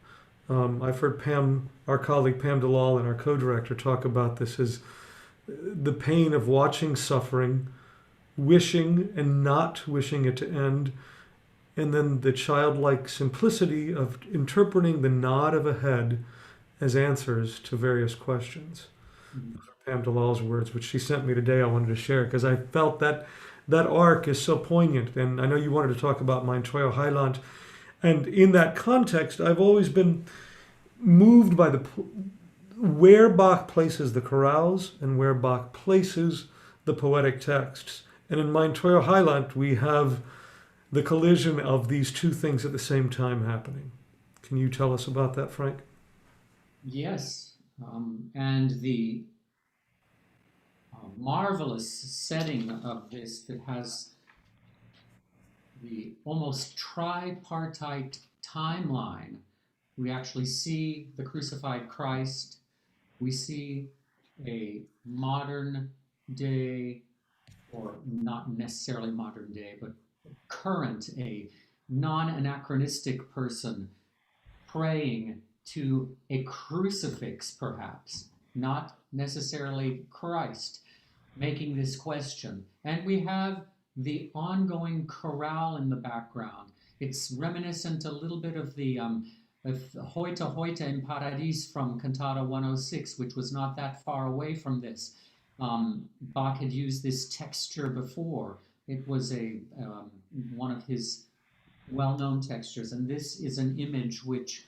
I've heard Pam, our colleague Pam Dalal, and our co-director talk about this as the pain of watching suffering, wishing and not wishing it to end, and then the childlike simplicity of interpreting the nod of a head as answers to various questions. Pam Dalal's words, which she sent me today, I wanted to share because I felt that arc is so poignant. And I know you wanted to talk about Mein Teuer Heiland. And in that context, I've always been moved by where Bach places the chorales and where Bach places the poetic texts. And in Mein Teuer Heiland, we have the collision of these two things at the same time happening. Can you tell us about that, Frank?
Yes, and the marvelous setting of this that has the almost tripartite timeline. We actually see the crucified Christ. We see a modern day, or not necessarily modern day, but current, a non-anachronistic person praying to a crucifix, perhaps, not necessarily Christ, making this question. And we have the ongoing chorale in the background. It's reminiscent a little bit of the Heute, Heute im Paradies from Cantata 106, which was not that far away from this. Bach had used this texture before. It was one of his well-known textures, and this is an image which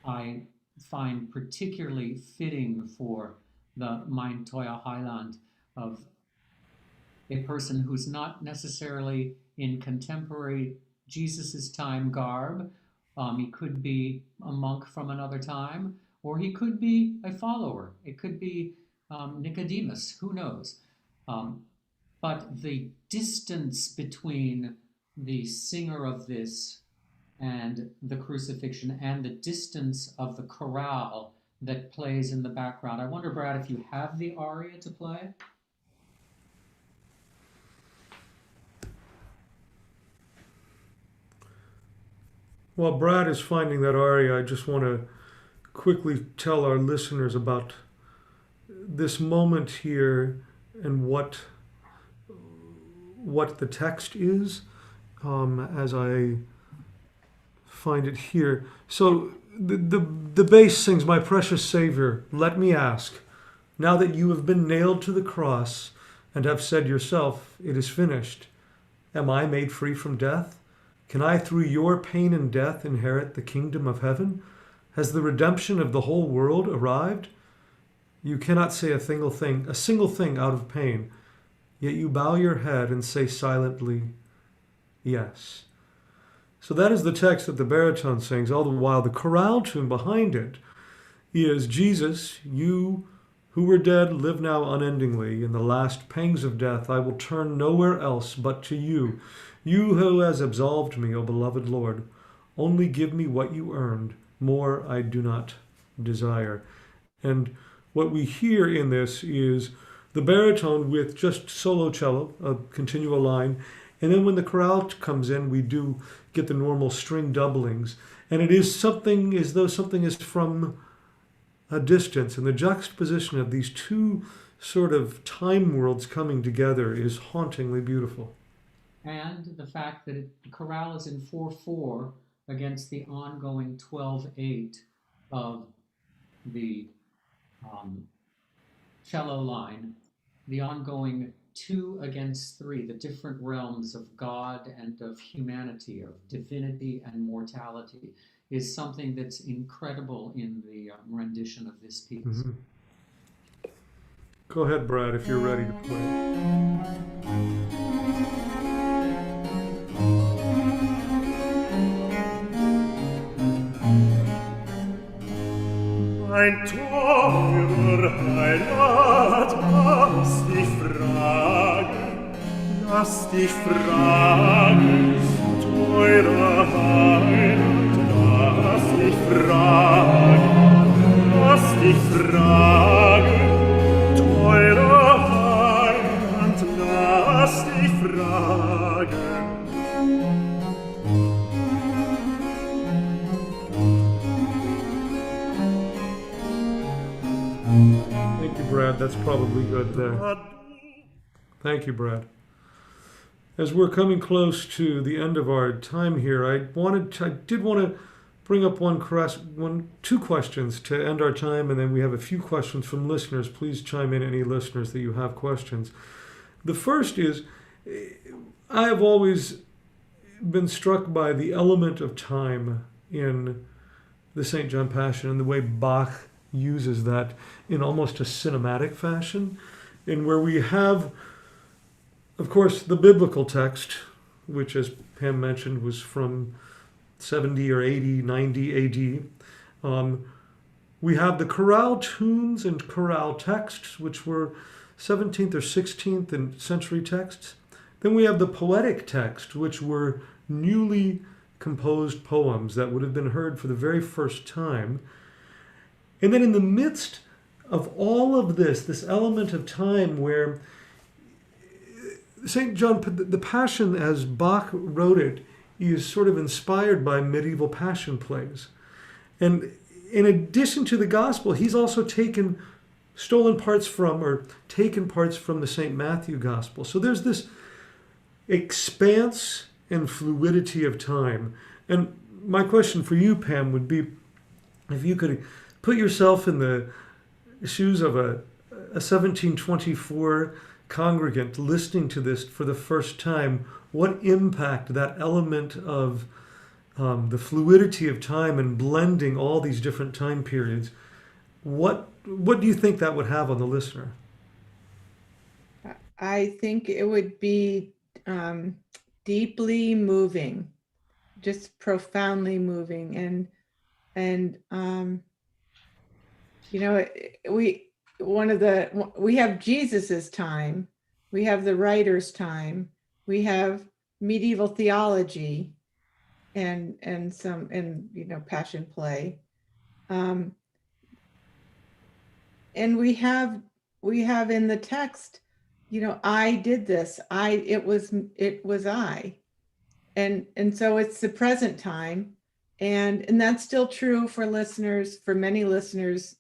I find particularly fitting for the Mein Teuer Heiland, of a person who's not necessarily in contemporary Jesus's time garb. He could be a monk from another time, or he could be a follower. It could be Nicodemus, who knows? But the distance between the singer of this and the crucifixion, and the distance of the chorale that plays in the background. I wonder, Brad, if you have the aria to play?
While Brad is finding that aria, I just want to quickly tell our listeners about this moment here and what the text is, as I find it here. So the bass sings, "My precious Savior, let me ask, now that you have been nailed to the cross and have said yourself, it is finished, am I made free from death? Can I through your pain and death inherit the kingdom of heaven? Has the redemption of the whole world arrived? You cannot say a single thing out of pain, yet you bow your head and say silently, yes." So that is the text that the baritone sings, all the while the chorale tune behind it is, "Jesus, you who were dead live now unendingly. In the last pangs of death I will turn nowhere else but to you. You who has absolved me, O beloved Lord. Only give me what you earned. More I do not desire." And what we hear in this is the baritone with just solo cello, a continual line. And then when the chorale comes in, we do get the normal string doublings. And it is something as though something is from a distance. And the juxtaposition of these two sort of time worlds coming together is hauntingly beautiful.
And the fact that the chorale is in 4/4 against the ongoing 12/8 of the cello line, the ongoing 2 against 3, the different realms of God and of humanity, of divinity and mortality, is something that's incredible in the rendition of this piece.
Mm-hmm. Go ahead, Brad, if you're ready to play.
Ein teurer Heirat, lass dich fragen, teurer Heirat, lass dich fragen, teurer Heirat, lass dich fragen.
Thank you, Brad. That's probably good there. Thank you, Brad. As we're coming close to the end of our time here, I did want to bring up two questions to end our time, and then we have a few questions from listeners. Please chime in, any listeners that you have questions. The first is, I have always been struck by the element of time in the St. John Passion and the way Bach uses that in almost a cinematic fashion, in where we have, of course, the biblical text, which, as Pam mentioned, was from 70 or 80, 90 AD. We have the chorale tunes and chorale texts, which were 17th or 16th century texts. Then we have the poetic text, which were newly composed poems that would have been heard for the very first time. And then in the midst of all of this element of time where St. John, the Passion as Bach wrote it, is sort of inspired by medieval passion plays. And in addition to the gospel, he's also taken parts from the St. Matthew gospel. So there's this expanse and fluidity of time. And my question for you, Pam, would be, if you could put yourself in the shoes of a 1724 congregant listening to this for the first time, what impact that element of the fluidity of time and blending all these different time periods, what do you think that would have on the listener?
I think it would be deeply moving, just profoundly moving. And we have Jesus's time, we have the writer's time, we have medieval theology and passion play. And we have in the text, I did this, it was I. And so it's the present time. And that's still true for listeners, for many listeners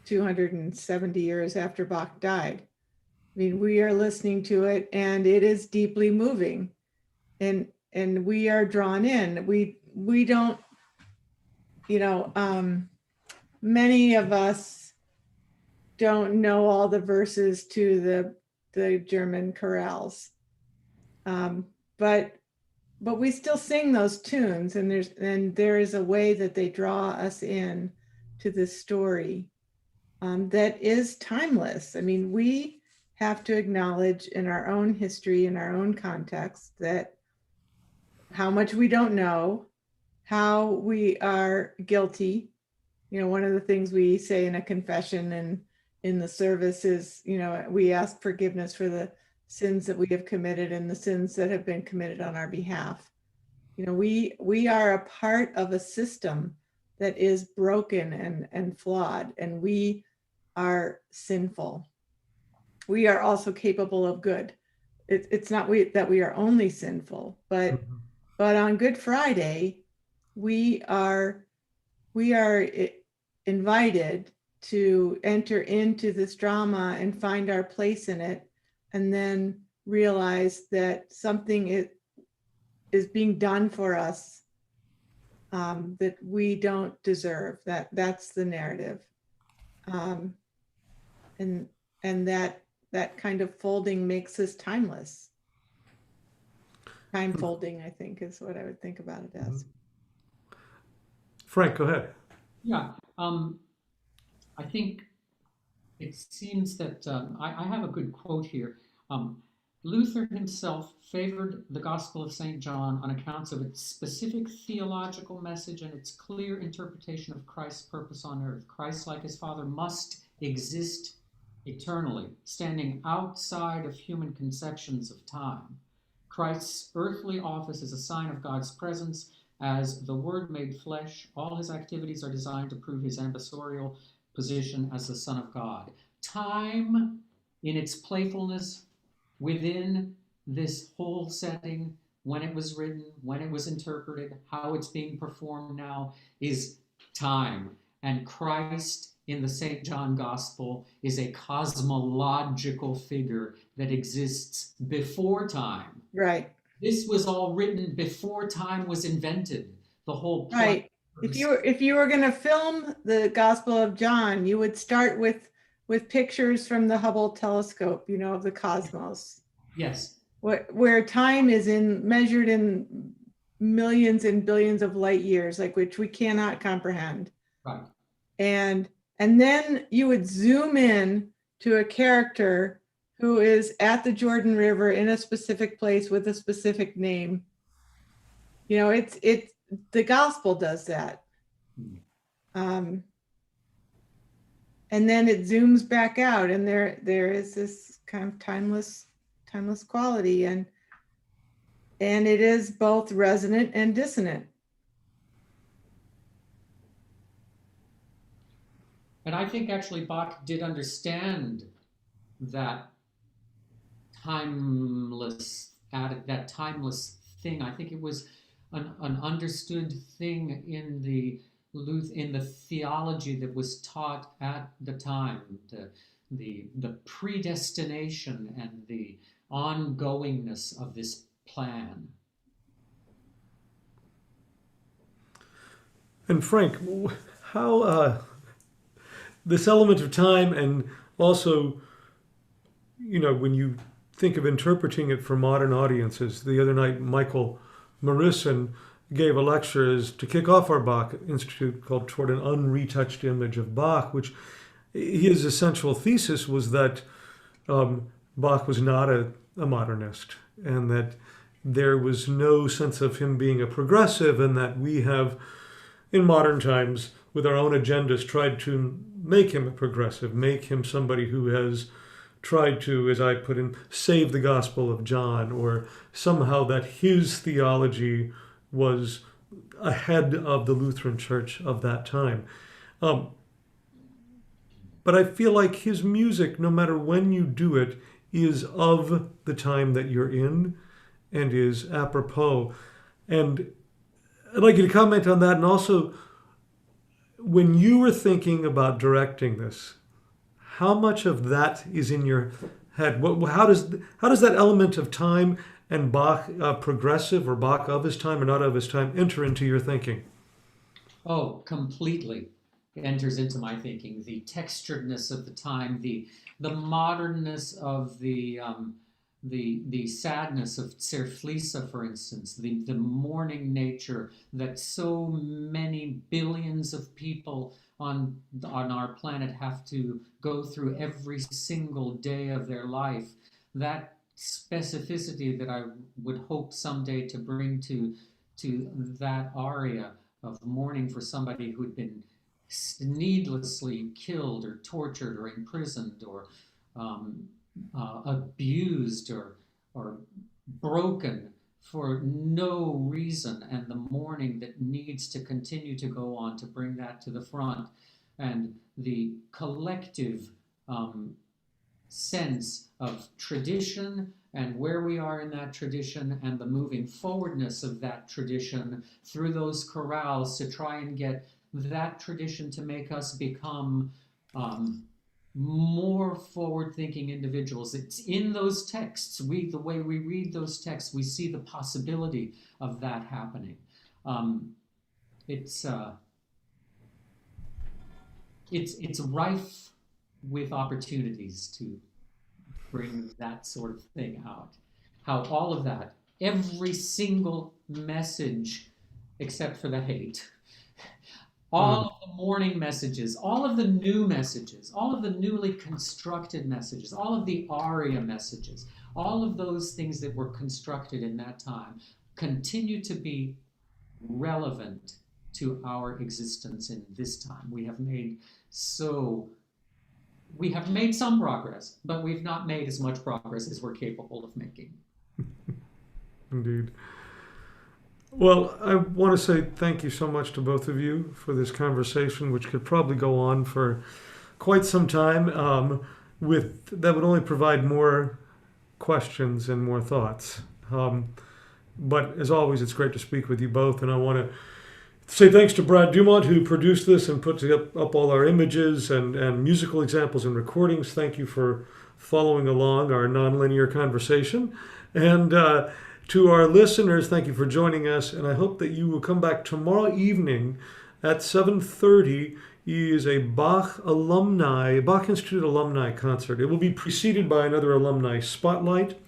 270 years after Bach died. I mean, we are listening to it and it is deeply moving, and we are drawn in. We don't, many of us don't know all the verses to the German chorales. But we still sing those tunes, and there is a way that they draw us in to this story that is timeless. I mean, we have to acknowledge in our own history, in our own context, that how much we don't know, how we are guilty. One of the things we say in a confession and in the service is, we ask forgiveness for the sins that we have committed and the sins that have been committed on our behalf. We are a part of a system that is broken and flawed, and we are sinful. We are also capable of good. It's not that we are only sinful, but on Good Friday, we are invited to enter into this drama and find our place in it, and then realize that something is being done for us that we don't deserve. That's the narrative, and that kind of folding makes us timeless. Time folding, I think, is what I would think about it as.
Frank, go ahead.
Yeah, I think it seems that I have a good quote here. Luther himself favored the Gospel of St. John on account of its specific theological message and its clear interpretation of Christ's purpose on earth. Christ, like his Father, must exist eternally, standing outside of human conceptions of time. Christ's earthly office is a sign of God's presence. As the Word made flesh, all his activities are designed to prove his ambassadorial position as the Son of God. Time, in its playfulness within this whole setting, when it was written, when it was interpreted, how it's being performed now, is time. And Christ in the St. John Gospel is a cosmological figure that exists before time.
Right.
This was all written before time was invented. The whole plan.
Right. If you were going to film the Gospel of John, you would start with pictures from the Hubble telescope, of the cosmos.
Yes.
Where time is measured in millions and billions of light years, which we cannot comprehend.
Right.
And then you would zoom in to a character who is at the Jordan River in a specific place with a specific name. It's the gospel does that. And then it zooms back out, and there is this kind of timeless quality, and it is both resonant and dissonant.
And I think actually Bach did understand that timeless thing. I think it was an understood thing in the theology that was taught at the time, the predestination and the ongoingness of this plan.
And Frank, how this element of time, and also, when you think of interpreting it for modern audiences, the other night Michael Marissen gave a lecture to kick off our Bach Institute called Toward an Unretouched Image of Bach, which his essential thesis was that Bach was not a modernist, and that there was no sense of him being a progressive, and that we have, in modern times, with our own agendas, tried to make him a progressive, make him somebody who has tried to, as I put in, save the Gospel of John, or somehow that his theology was ahead of the Lutheran Church of that time. But I feel like his music, no matter when you do it, is of the time that you're in and is apropos. And I'd like you to comment on that, and also when you were thinking about directing this, how much of that is in your head? How does that element of time and Bach progressive, or Bach of his time or not of his time, enter into your thinking?
Oh, completely enters into my thinking. The texturedness of the time, the modernness of the sadness of Zerfließer, for instance, the mourning nature that so many billions of people on our planet have to go through every single day of their life. That specificity that I would hope someday to bring to that aria of mourning for somebody who'd been needlessly killed or tortured or imprisoned or abused or broken for no reason, and the mourning that needs to continue to go on to bring that to the front, and the collective sense of tradition and where we are in that tradition, and the moving forwardness of that tradition through those chorales to try and get that tradition to make us become more forward-thinking individuals. It's in those texts. The way we read those texts, we see the possibility of that happening. It's rife with opportunities to bring that sort of thing out. How all of that, every single message, except for the hate, all of the mourning messages, all of the new messages, all of the newly constructed messages, all of the aria messages, all of those things that were constructed in that time continue to be relevant to our existence in this time. We have made some progress, but we've not made as much progress as we're capable of making.
Indeed. Well, I want to say thank you so much to both of you for this conversation, which could probably go on for quite some time. That would only provide more questions and more thoughts. But as always, it's great to speak with you both, and I want to say thanks to Brad Dumont, who produced this and put up all our images and musical examples and recordings. Thank you for following along our nonlinear conversation. And to our listeners, thank you for joining us, and I hope that you will come back tomorrow evening at 7:30. Is a Bach Institute alumni concert. It will be preceded by another alumni spotlight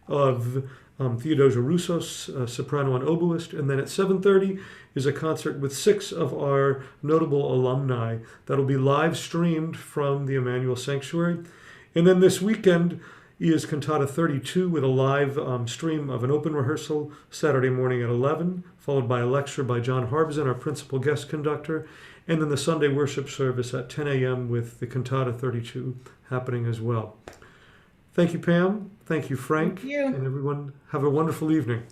of Theodosia Roussos, soprano and oboist, and then at 7:30 is a concert with 6 of our notable alumni that'll be live streamed from the Emmanuel Sanctuary. And then this weekend is Cantata 32 with a live stream of an open rehearsal Saturday morning at 11, followed by a lecture by John Harbison, our principal guest conductor, and then the Sunday worship service at 10 a.m. with the Cantata 32 happening as well. Thank you, Pam. Thank you, Frank.
Thank you.
And everyone, have a wonderful evening.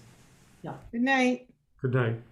Good night.
Good night.